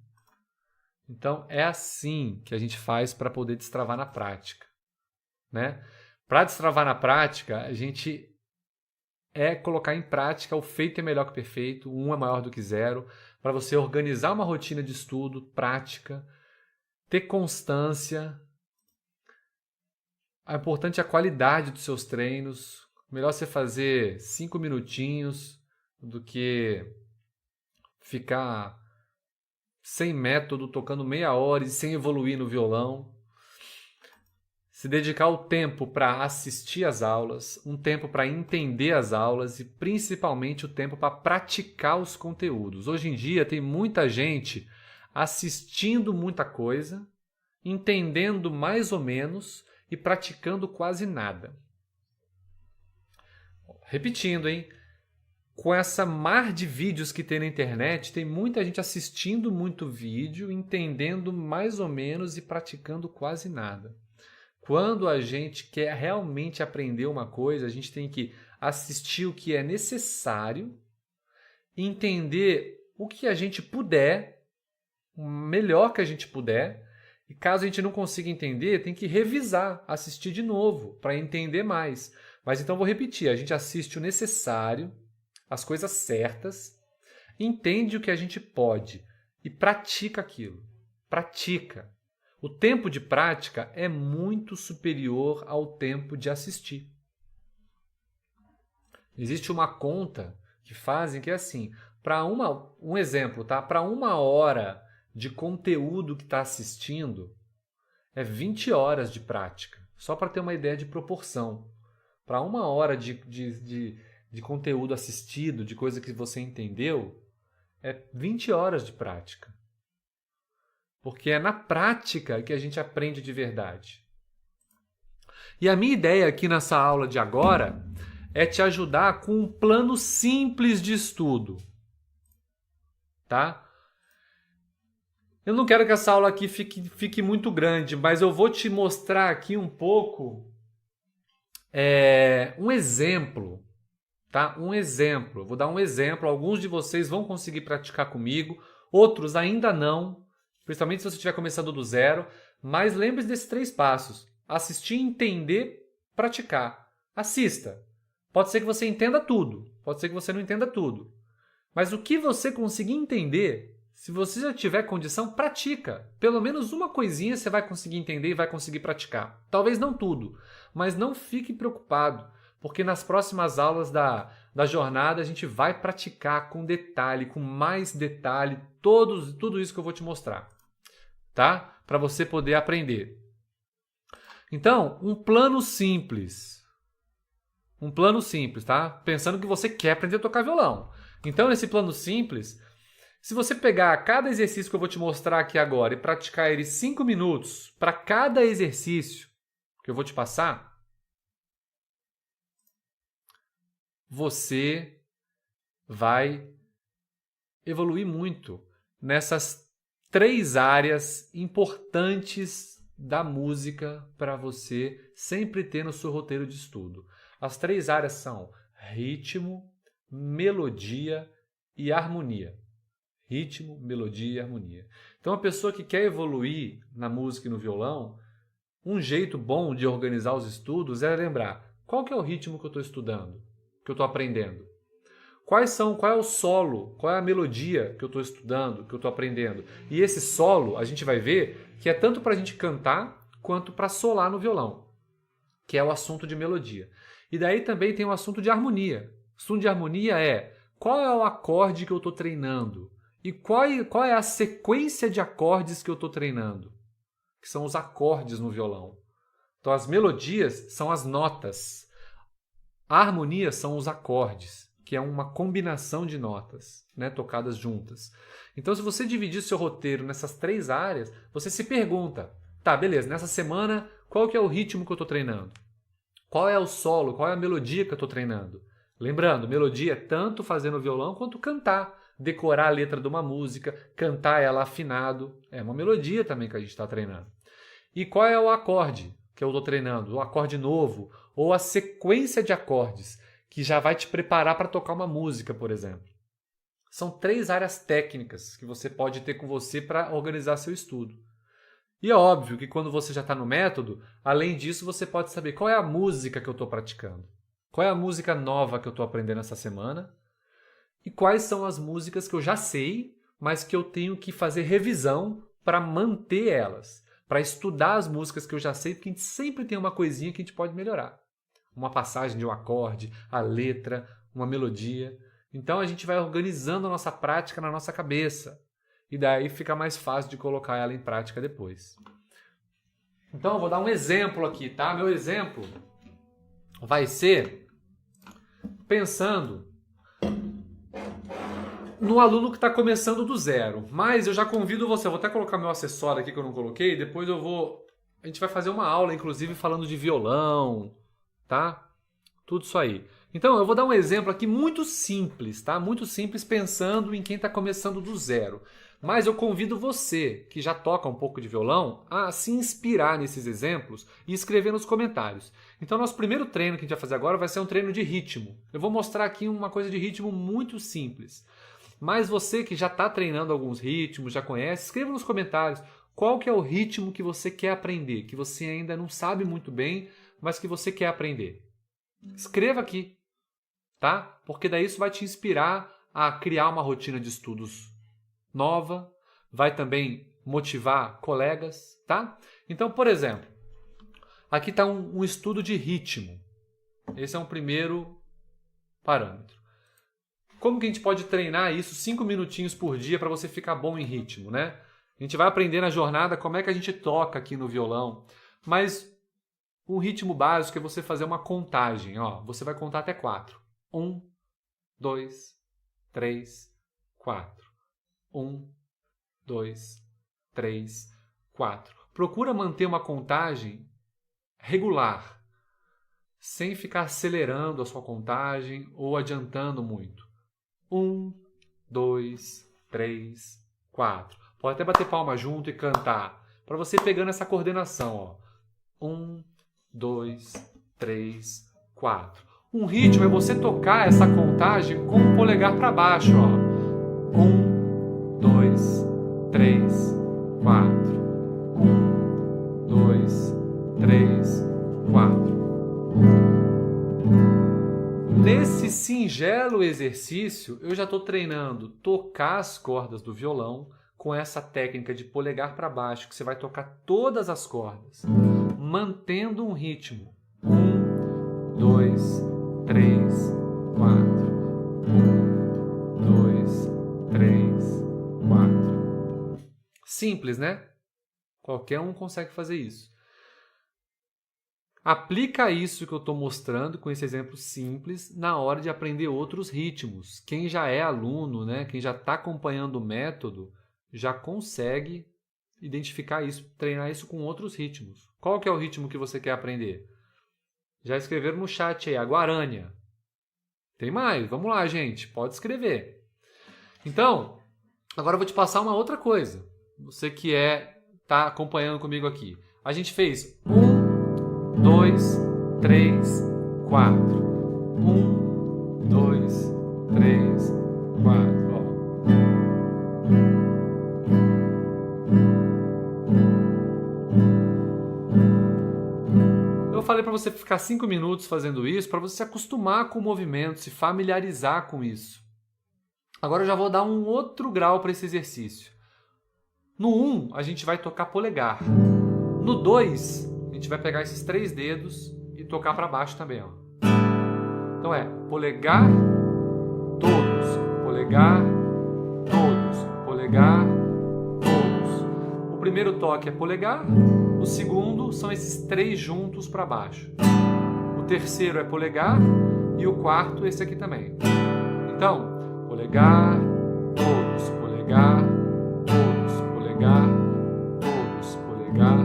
Então, é assim que a gente faz para poder destravar na prática. Né? Para destravar na prática, a gente colocar em prática o feito é melhor que o perfeito, um é maior do que zero, para você organizar uma rotina de estudo, prática, ter constância. É importante a qualidade dos seus treinos. Melhor você fazer 5 minutinhos do que ficar sem método, tocando meia hora e sem evoluir no violão. Se dedicar o tempo para assistir às aulas, um tempo para entender as aulas e principalmente o tempo para praticar os conteúdos. Hoje em dia tem muita gente assistindo muita coisa, entendendo mais ou menos e praticando quase nada. Repetindo, hein? Com essa mar de vídeos que tem na internet, tem muita gente assistindo muito vídeo, entendendo mais ou menos e praticando quase nada. Quando a gente quer realmente aprender uma coisa, a gente tem que assistir o que é necessário, entender o que a gente puder, o melhor que a gente puder, e caso a gente não consiga entender, tem que revisar, assistir de novo, para entender mais. Mas então vou repetir, a gente assiste o necessário, as coisas certas, entende o que a gente pode e pratica aquilo. Pratica. O tempo de prática é muito superior ao tempo de assistir. Existe uma conta que fazem que é assim, um exemplo, tá? Para 1 hora de conteúdo que está assistindo, é 20 horas de prática. Só para ter uma ideia de proporção. Para 1 hora de conteúdo assistido, de coisa que você entendeu, é 20 horas de prática. Porque é na prática que a gente aprende de verdade. E a minha ideia aqui nessa aula de agora é te ajudar com um plano simples de estudo. Tá? Eu não quero que essa aula aqui fique muito grande, mas eu vou te mostrar aqui um pouco um exemplo. Tá? Um exemplo. Eu vou dar um exemplo. Alguns de vocês vão conseguir praticar comigo, outros ainda não. Principalmente se você estiver começando do zero. Mas lembre-se desses 3 passos. Assistir, entender, praticar. Assista. Pode ser que você entenda tudo. Pode ser que você não entenda tudo. Mas o que você conseguir entender, se você já tiver condição, pratica. Pelo menos uma coisinha você vai conseguir entender e vai conseguir praticar. Talvez não tudo. Mas não fique preocupado. Porque nas próximas aulas da jornada a gente vai praticar com detalhe, com mais detalhe, tudo isso que eu vou te mostrar. Tá? Para você poder aprender. Então, um plano simples. Um plano simples, tá? Pensando que você quer aprender a tocar violão. Então, nesse plano simples, se você pegar cada exercício que eu vou te mostrar aqui agora e praticar ele 5 minutos para cada exercício que eu vou te passar, você vai evoluir muito nessas 3 áreas importantes da música para você sempre ter no seu roteiro de estudo. As 3 áreas são ritmo, melodia e harmonia. Ritmo, melodia e harmonia. Então, a pessoa que quer evoluir na música e no violão, um jeito bom de organizar os estudos é lembrar qual que é o ritmo que eu estou estudando, que eu estou aprendendo. Qual é o solo, qual é a melodia que eu estou estudando, que eu estou aprendendo. E esse solo, a gente vai ver que é tanto para a gente cantar, quanto para solar no violão, que é o assunto de melodia. E daí também tem o assunto de harmonia. O assunto de harmonia é qual é o acorde que eu estou treinando e qual é a sequência de acordes que eu estou treinando, que são os acordes no violão. Então as melodias são as notas, a harmonia são os acordes, que é uma combinação de notas, né, tocadas juntas. Então, se você dividir seu roteiro nessas 3 áreas, você se pergunta, Tá, beleza, nessa semana, qual que é o ritmo que eu estou treinando? Qual é o solo, qual é a melodia que eu estou treinando? Lembrando, melodia é tanto fazer no violão quanto cantar. Decorar a letra de uma música, cantar ela afinado. É uma melodia também que a gente está treinando. E qual é o acorde que eu estou treinando? O acorde novo ou a sequência de acordes que já vai te preparar para tocar uma música, por exemplo. São 3 áreas técnicas que você pode ter com você para organizar seu estudo. E é óbvio que quando você já está no método, além disso, você pode saber qual é a música que eu estou praticando. Qual é a música nova que eu estou aprendendo essa semana? E quais são as músicas que eu já sei, mas que eu tenho que fazer revisão para manter elas. Para estudar as músicas que eu já sei, porque a gente sempre tem uma coisinha que a gente pode melhorar. Uma passagem de um acorde, a letra, uma melodia. Então a gente vai organizando a nossa prática na nossa cabeça. E daí fica mais fácil de colocar ela em prática depois. Então eu vou dar um exemplo aqui, tá? Meu exemplo vai ser pensando no aluno que está começando do zero. Mas eu já convido você, eu vou até colocar meu acessório aqui que eu não coloquei, depois a gente vai fazer uma aula, inclusive, falando de violão, tá? Tudo isso aí. Então, eu vou dar um exemplo aqui muito simples, tá? Muito simples pensando em quem está começando do zero. Mas eu convido você, que já toca um pouco de violão, a se inspirar nesses exemplos e escrever nos comentários. Então, nosso primeiro treino que a gente vai fazer agora vai ser um treino de ritmo. Eu vou mostrar aqui uma coisa de ritmo muito simples. Mas você que já está treinando alguns ritmos, já conhece, escreva nos comentários qual que é o ritmo que você quer aprender, que você ainda não sabe muito bem, mas que você quer aprender. Escreva aqui, tá? Porque daí isso vai te inspirar a criar uma rotina de estudos nova, vai também motivar colegas, tá? Então, por exemplo, aqui está um estudo de ritmo. Esse é um primeiro parâmetro. Como que a gente pode treinar isso 5 minutinhos por dia para você ficar bom em ritmo, né? A gente vai aprender na jornada como é que a gente toca aqui no violão, mas um ritmo básico é você fazer uma contagem, ó. Você vai contar até 4. 1, 2, 3, 4. 1, 2, 3, 4. Procura manter uma contagem regular, sem ficar acelerando a sua contagem ou adiantando muito. 1, 2, 3, 4. Pode até bater palma junto e cantar, para você pegando essa coordenação, ó. 1, 2, 3, 4. Um ritmo é você tocar essa contagem com o polegar para baixo, ó. 1, 2, 3, 4. 1, 2, 3, 4. Nesse singelo exercício, eu já estou treinando tocar as cordas do violão com essa técnica de polegar para baixo, que você vai tocar todas as cordas, mantendo um ritmo. 1, 2, 3, 4. 1, 2, 3, 4. Simples, né? Qualquer um consegue fazer isso. Aplica isso que eu estou mostrando com esse exemplo simples na hora de aprender outros ritmos. Quem já é aluno, né, quem já está acompanhando o método, já consegue identificar isso, treinar isso com outros ritmos. Qual que é o ritmo que você quer aprender? Já escreveram no chat aí, a guarânia. Tem mais? Vamos lá, gente. Pode escrever. Então, agora eu vou te passar uma outra coisa. Você que está acompanhando comigo aqui. A gente fez 1, 2, 3, 4. 1, 2, 3, 4. Ó. Eu falei para você ficar 5 minutos fazendo isso, para você se acostumar com o movimento, se familiarizar com isso. Agora eu já vou dar um outro grau para esse exercício. No 1, a gente vai tocar polegar. No 2, a gente vai pegar esses 3 dedos e tocar para baixo também, ó. Então é polegar, todos, polegar, todos, polegar, todos. O primeiro toque é polegar, o segundo são esses 3 juntos para baixo. O terceiro é polegar e o quarto esse aqui também. Então, polegar, todos, polegar, todos, polegar, todos, polegar,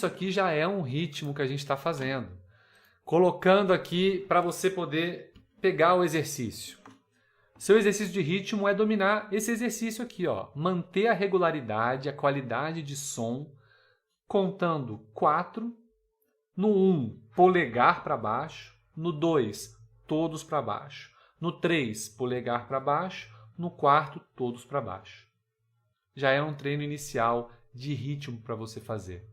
isso aqui já é um ritmo que a gente está fazendo. Colocando aqui para você poder pegar o exercício. Seu exercício de ritmo é dominar esse exercício aqui, ó. Manter a regularidade, a qualidade de som, contando 4. No 1, polegar para baixo. No 2, todos para baixo. No 3, polegar para baixo. No 4, todos para baixo. Já é um treino inicial de ritmo para você fazer.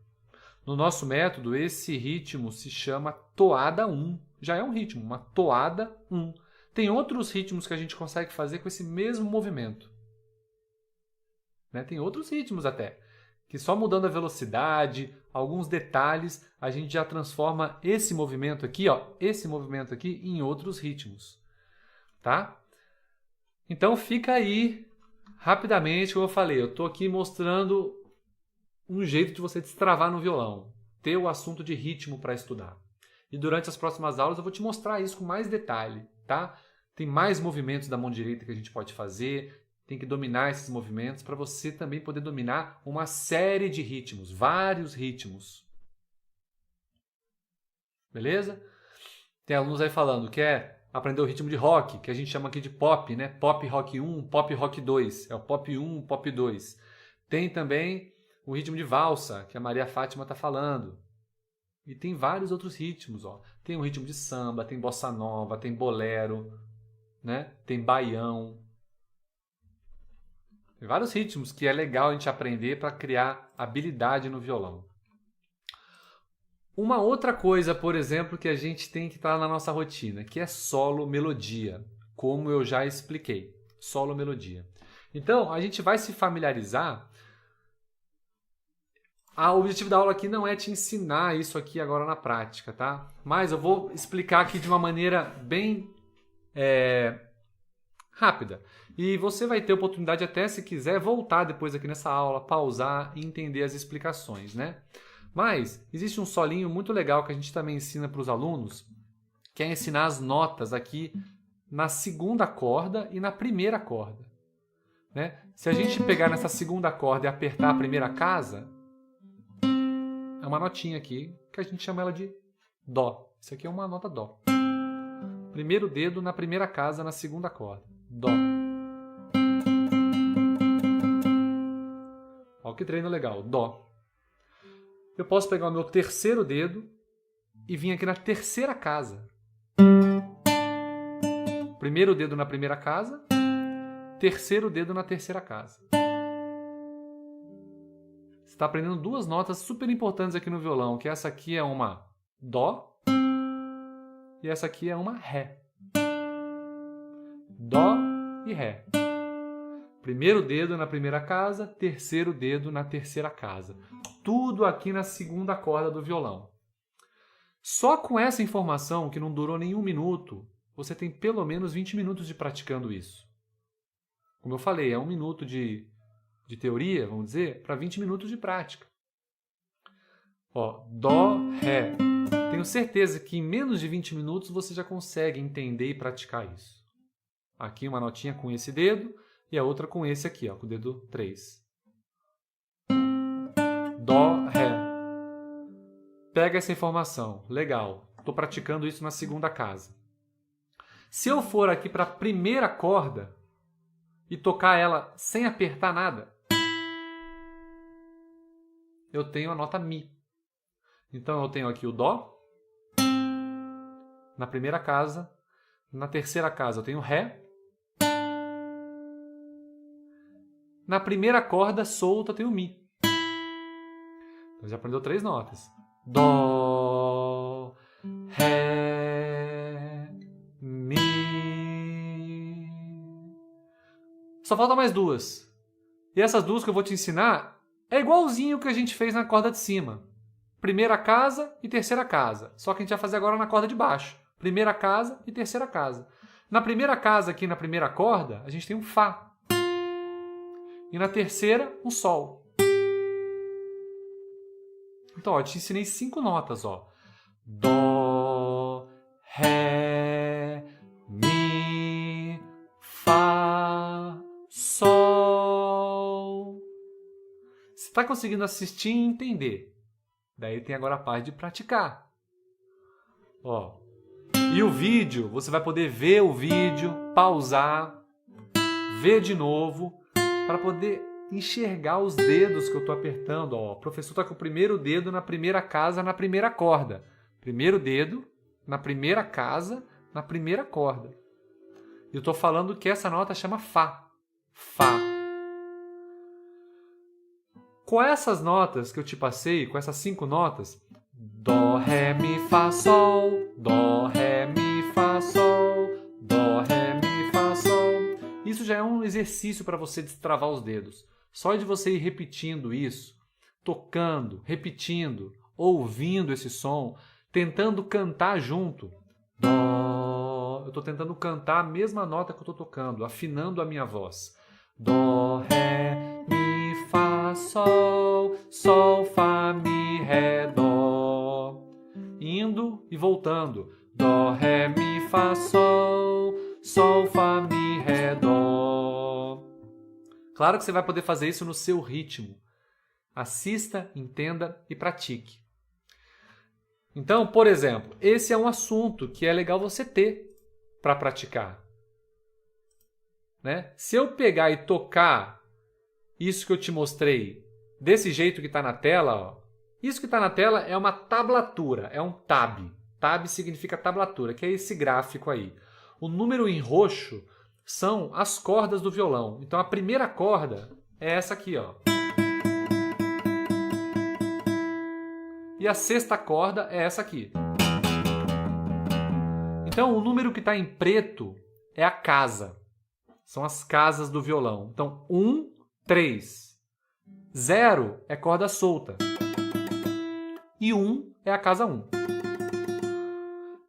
No nosso método, esse ritmo se chama toada 1. Já é um ritmo, uma toada 1. Tem outros ritmos que a gente consegue fazer com esse mesmo movimento. Né? Tem outros ritmos até, que só mudando a velocidade, alguns detalhes, a gente já transforma esse movimento aqui, ó, esse movimento aqui em outros ritmos. Tá? Então fica aí, rapidamente, como eu falei, eu estou aqui mostrando um jeito de você destravar no violão, ter o assunto de ritmo para estudar. E durante as próximas aulas eu vou te mostrar isso com mais detalhe, tá? Tem mais movimentos da mão direita que a gente pode fazer, tem que dominar esses movimentos para você também poder dominar uma série de ritmos, vários ritmos. Beleza? Tem alunos aí falando que quer aprender o ritmo de rock, que a gente chama aqui de pop, né? Pop rock 1, pop rock 2. É o pop 1, pop 2. Tem também o ritmo de valsa, que a Maria Fátima está falando. E tem vários outros ritmos. Ó. Tem o ritmo de samba, tem bossa nova, tem bolero, né? Tem baião. Tem vários ritmos que é legal a gente aprender para criar habilidade no violão. Uma outra coisa, por exemplo, que a gente tem que estar na nossa rotina, que é solo melodia, como eu já expliquei. Solo melodia. Então, a gente vai se familiarizar. O objetivo da aula aqui não é te ensinar isso aqui agora na prática, tá? Mas eu vou explicar aqui de uma maneira bem rápida. E você vai ter oportunidade até, se quiser, voltar depois aqui nessa aula, pausar e entender as explicações, né? Mas existe um solinho muito legal que a gente também ensina para os alunos, que é ensinar as notas aqui na segunda corda e na primeira corda. Né? Se a gente pegar nessa segunda corda e apertar a primeira casa, é uma notinha aqui que a gente chama ela de Dó. Isso aqui é uma nota Dó. Primeiro dedo na primeira casa, na segunda corda. Dó. Olha que treino legal. Dó. Eu posso pegar o meu terceiro dedo e vir aqui na terceira casa. Primeiro dedo na primeira casa, terceiro dedo na terceira casa. Você está aprendendo duas notas super importantes aqui no violão, que essa aqui é uma Dó e essa aqui é uma Ré. Dó e Ré. Primeiro dedo na primeira casa, terceiro dedo na terceira casa. Tudo aqui na segunda corda do violão. Só com essa informação, que não durou nem 1 minuto, você tem pelo menos 20 minutos de praticando isso. Como eu falei, é 1 minuto de teoria, vamos dizer, para 20 minutos de prática. Ó, Dó, Ré. Tenho certeza que em menos de 20 minutos você já consegue entender e praticar isso. Aqui uma notinha com esse dedo e a outra com esse aqui, ó, com o dedo 3. Dó, Ré. Pega essa informação. Legal. Estou praticando isso na segunda casa. Se eu for aqui para a primeira corda e tocar ela sem apertar nada, eu tenho a nota Mi. Então eu tenho aqui o Dó na primeira casa. Na terceira casa eu tenho Ré. Na primeira corda solta eu tenho Mi. Então já aprendeu 3 notas. Dó, Ré, Mi. Só falta mais 2. E essas 2 que eu vou te ensinar é igualzinho que a gente fez na corda de cima. Primeira casa e terceira casa. Só que a gente vai fazer agora na corda de baixo. Primeira casa e terceira casa. Na primeira casa, aqui na primeira corda, a gente tem um Fá. E na terceira, um Sol. Então, ó, eu te ensinei 5 notas, ó. Dó, Ré, Mi, Fá, Sol. Você está conseguindo assistir e entender. Daí tem agora a parte de praticar. Ó. E o vídeo, você vai poder ver o vídeo, pausar, ver de novo, para poder enxergar os dedos que eu estou apertando. Ó. O professor está com o primeiro dedo na primeira casa, na primeira corda. Primeiro dedo na primeira casa, na primeira corda. E eu estou falando que essa nota chama Fá. Fá. Com essas notas que eu te passei, com essas 5 notas, Dó, Ré, Mi, Fá, Sol, Dó, Ré, Mi, Fá, Sol, Dó, Ré, Mi, Fá, Sol. Isso já é um exercício para você destravar os dedos. Só de você ir repetindo isso, tocando, repetindo, ouvindo esse som, tentando cantar junto. Dó, eu estou tentando cantar a mesma nota que eu estou tocando, afinando a minha voz. Dó, Ré, Mi, Fá, Sol, Sol, Fá, Mi, Ré, Dó. Indo e voltando. Dó, Ré, Mi, Fá, Sol, Sol, Fá, Mi, Ré, Dó. Claro que você vai poder fazer isso no seu ritmo. Assista, entenda e pratique. Então, por exemplo, esse é um assunto que é legal você ter para praticar. Né? Se eu pegar e tocar isso que eu te mostrei desse jeito que está na tela, ó, isso que está na tela é uma tablatura, é um tab. Tab significa tablatura, que é esse gráfico aí. O número em roxo são as cordas do violão. Então a primeira corda é essa aqui, ó. E a sexta corda é essa aqui. Então o número que está em preto é a casa. São as casas do violão. Então 1, 3. 0 é corda solta. E 1 é a casa 1.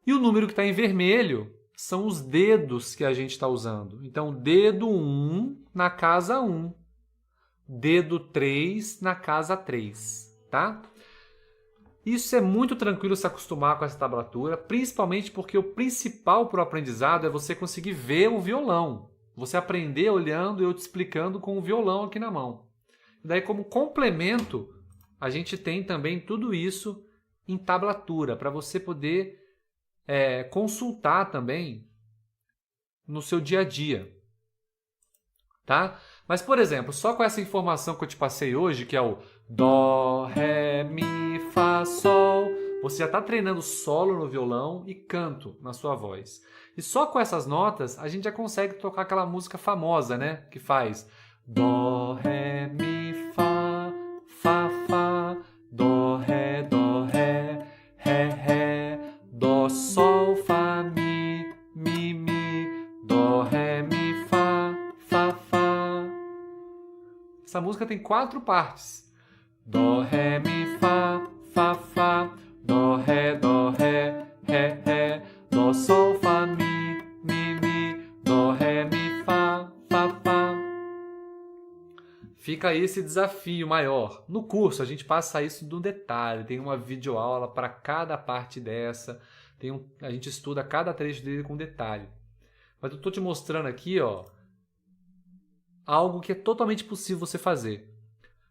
E o número que está em vermelho são os dedos que a gente está usando. Então, dedo 1 na casa 1. Dedo 3 na casa 3. Tá? Isso é muito tranquilo se acostumar com essa tablatura, principalmente porque o principal para o aprendizado é você conseguir ver o violão. Você aprender olhando e eu te explicando com o violão aqui na mão. E daí, como complemento, a gente tem também tudo isso em tablatura, para você poder consultar também no seu dia a dia. Tá? Mas, por exemplo, só com essa informação que eu te passei hoje, que é o Dó, Ré, Mi, Fá, Sol, você já está treinando solo no violão e canto na sua voz. E só com essas notas a gente já consegue tocar aquela música famosa, né? Que faz Dó, Ré, Mi, Fá, Fá, Fá, Dó, Ré, Ré, Ré, Dó, Sol, Fá, Mi, Mi, Mi, Dó, Ré, Mi, Fá, Fá, Fá. Essa música tem 4 partes. Dó, Ré, Mi, Fá, Fá, Fá, Dó, Ré, Ré, Ré, Dó, Sol, Fá, Mi, Mi, Mi, Dó, Ré, Mi, Fá, Fá, Fá. Fica aí esse desafio maior. No curso a gente passa isso no detalhe, tem uma videoaula para cada parte dessa, a gente estuda cada trecho dele com detalhe. Mas eu estou te mostrando aqui, ó, algo que é totalmente possível você fazer.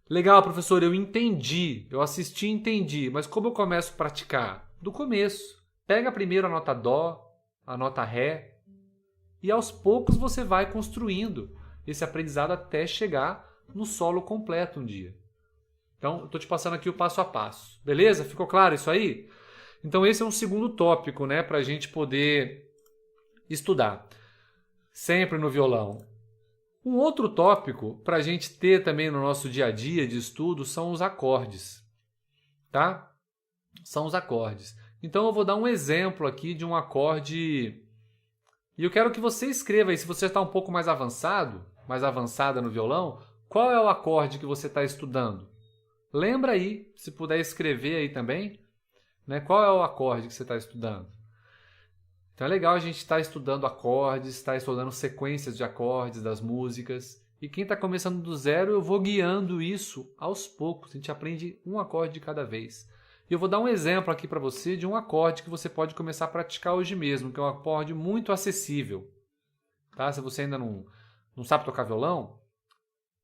Legal, professor, eu entendi, eu assisti e entendi, mas como eu começo a praticar? Do começo. Pega primeiro a nota Dó, a nota Ré, e aos poucos você vai construindo esse aprendizado até chegar no solo completo um dia. Então, eu estou te passando aqui o passo a passo. Beleza? Ficou claro isso aí? Então, esse é um segundo tópico, né, para a gente poder estudar. Sempre no violão. Um outro tópico para a gente ter também no nosso dia a dia de estudo são os acordes. Tá? São os acordes. Então, eu vou dar um exemplo aqui de um acorde. E eu quero que você escreva aí, se você está um pouco mais avançado, mais avançada no violão, qual é o acorde que você está estudando? Lembra aí, se puder escrever aí também, né? Qual é o acorde que você está estudando? Então é legal a gente estar estudando acordes, estar estudando sequências de acordes das músicas. E quem está começando do zero, eu vou guiando isso aos poucos. A gente aprende um acorde de cada vez. E eu vou dar um exemplo aqui para você de um acorde que você pode começar a praticar hoje mesmo, que é um acorde muito acessível. Tá? Se você ainda não sabe tocar violão,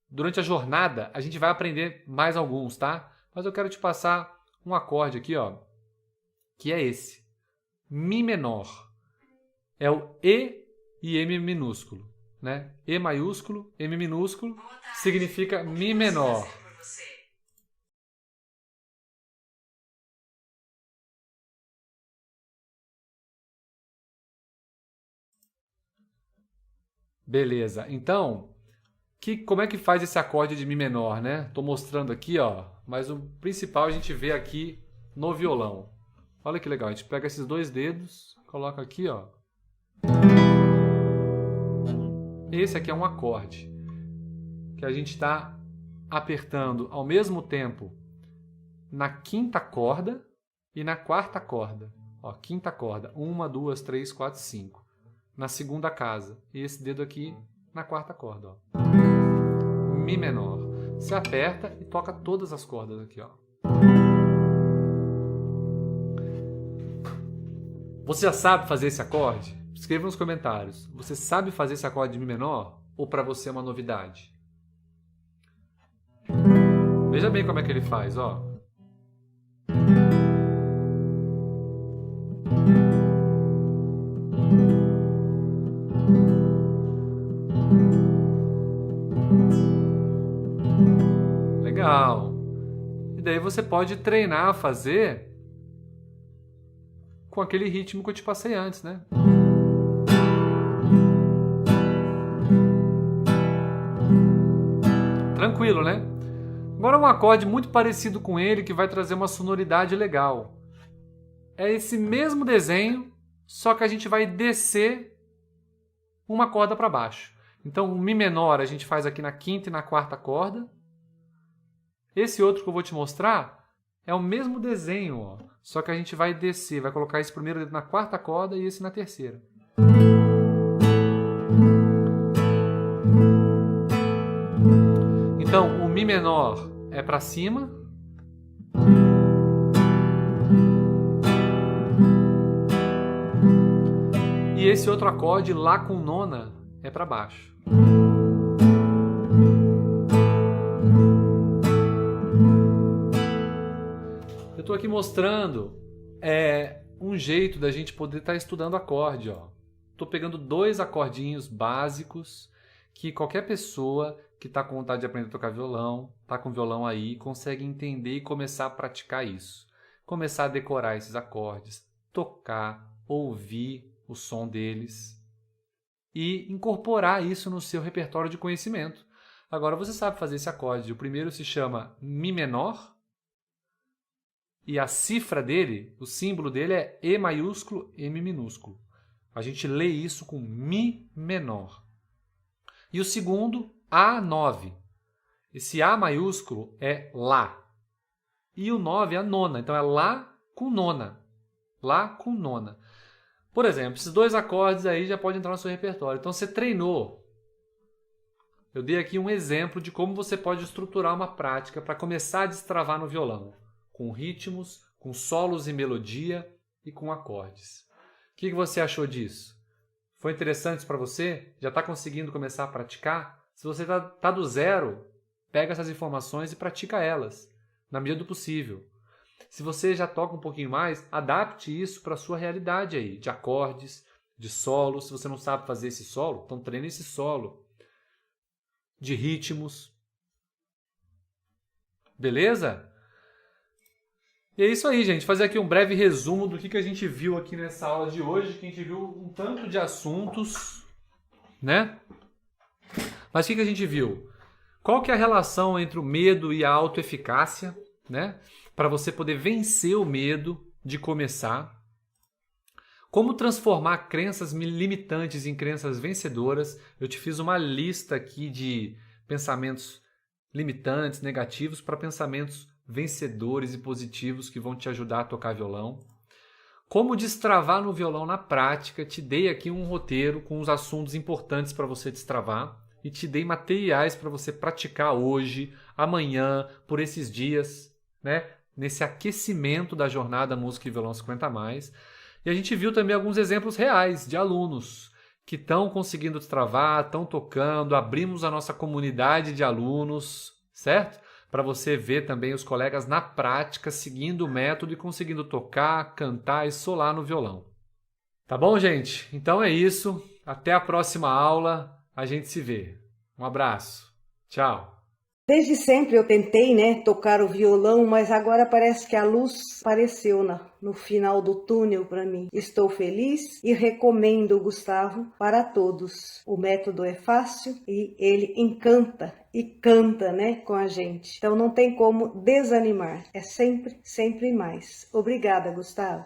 durante a jornada a gente vai aprender mais alguns, tá? Mas eu quero te passar um acorde aqui, ó, que é esse. Mi menor. É o E e M minúsculo, né? E maiúsculo, M minúsculo, significa Mi menor. Beleza. Então, como é que faz esse acorde de Mi menor, né? Estou mostrando aqui, ó, mas o principal a gente vê aqui no violão. Olha que legal, a gente pega esses dois dedos, coloca aqui, ó. Esse aqui é um acorde que a gente está apertando ao mesmo tempo na quinta corda e na quarta corda. Ó, quinta corda, 1, 2, 3, 4, 5. Na segunda casa. E esse dedo aqui na quarta corda, ó. Mi menor. Você aperta e toca todas as cordas aqui, ó. Você já sabe fazer esse acorde? Escreva nos comentários. Você sabe fazer esse acorde de Mi menor? Ou para você é uma novidade? Veja bem como é que ele faz, ó. Legal. E daí você pode treinar a fazer com aquele ritmo que eu te passei antes, né? Tranquilo, né? Agora um acorde muito parecido com ele que vai trazer uma sonoridade legal. É esse mesmo desenho, só que a gente vai descer uma corda para baixo. Então o Mi menor a gente faz aqui na quinta e na quarta corda. Esse outro que eu vou te mostrar é o mesmo desenho, ó, só que a gente vai descer, vai colocar esse primeiro dedo na quarta corda e esse na terceira. Então, o Mi menor é para cima. E esse outro acorde, Lá com nona, é para baixo. Eu estou aqui mostrando um jeito da gente poder estar estudando acorde. Estou pegando 2 acordinhos básicos que qualquer pessoa que está com vontade de aprender a tocar violão, está com violão aí, consegue entender e começar a praticar isso. Começar a decorar esses acordes, tocar, ouvir o som deles e incorporar isso no seu repertório de conhecimento. Agora você sabe fazer esse acorde. O primeiro se chama Mi menor e a cifra dele, o símbolo dele é E maiúsculo, M minúsculo. A gente lê isso com Mi menor. E o segundo, A9. Esse A maiúsculo é Lá. E o 9 é a nona. Então é Lá com nona. Lá com nona. Por exemplo, esses 2 acordes aí já podem entrar no seu repertório. Então você treinou. Eu dei aqui um exemplo de como você pode estruturar uma prática para começar a destravar no violão. Com ritmos, com solos e melodia e com acordes. O que você achou disso? Foi interessante para você? Já está conseguindo começar a praticar? Se você está do zero, pega essas informações e pratica elas, na medida do possível. Se você já toca um pouquinho mais, adapte isso para a sua realidade aí, de acordes, de solos. Se você não sabe fazer esse solo, então treine esse solo. De ritmos. Beleza? E é isso aí, gente. Fazer aqui um breve resumo do que a gente viu aqui nessa aula de hoje, que a gente viu um tanto de assuntos, né? Mas o que a gente viu? Qual que é a relação entre o medo e a autoeficácia, né? Para você poder vencer o medo de começar. Como transformar crenças limitantes em crenças vencedoras. Eu te fiz uma lista aqui de pensamentos limitantes, negativos, para pensamentos vencedores e positivos que vão te ajudar a tocar violão. Como destravar no violão na prática. Te dei aqui um roteiro com os assuntos importantes para você destravar e te dei materiais para você praticar hoje, amanhã, por esses dias, né? Nesse aquecimento da jornada Música e Violão 50+. E a gente viu também alguns exemplos reais de alunos que estão conseguindo destravar, estão tocando, abrimos a nossa comunidade de alunos, certo? para você ver também os colegas na prática, seguindo o método e conseguindo tocar, cantar e solar no violão. Tá bom, gente? Então é isso. Até a próxima aula. A gente se vê. Um abraço. Tchau. Desde sempre eu tentei, né, tocar o violão, mas agora parece que a luz apareceu no final do túnel para mim. Estou feliz e recomendo o Gustavo para todos. O método é fácil e ele encanta e canta, né, com a gente. Então não tem como desanimar. É sempre, sempre mais. Obrigada, Gustavo.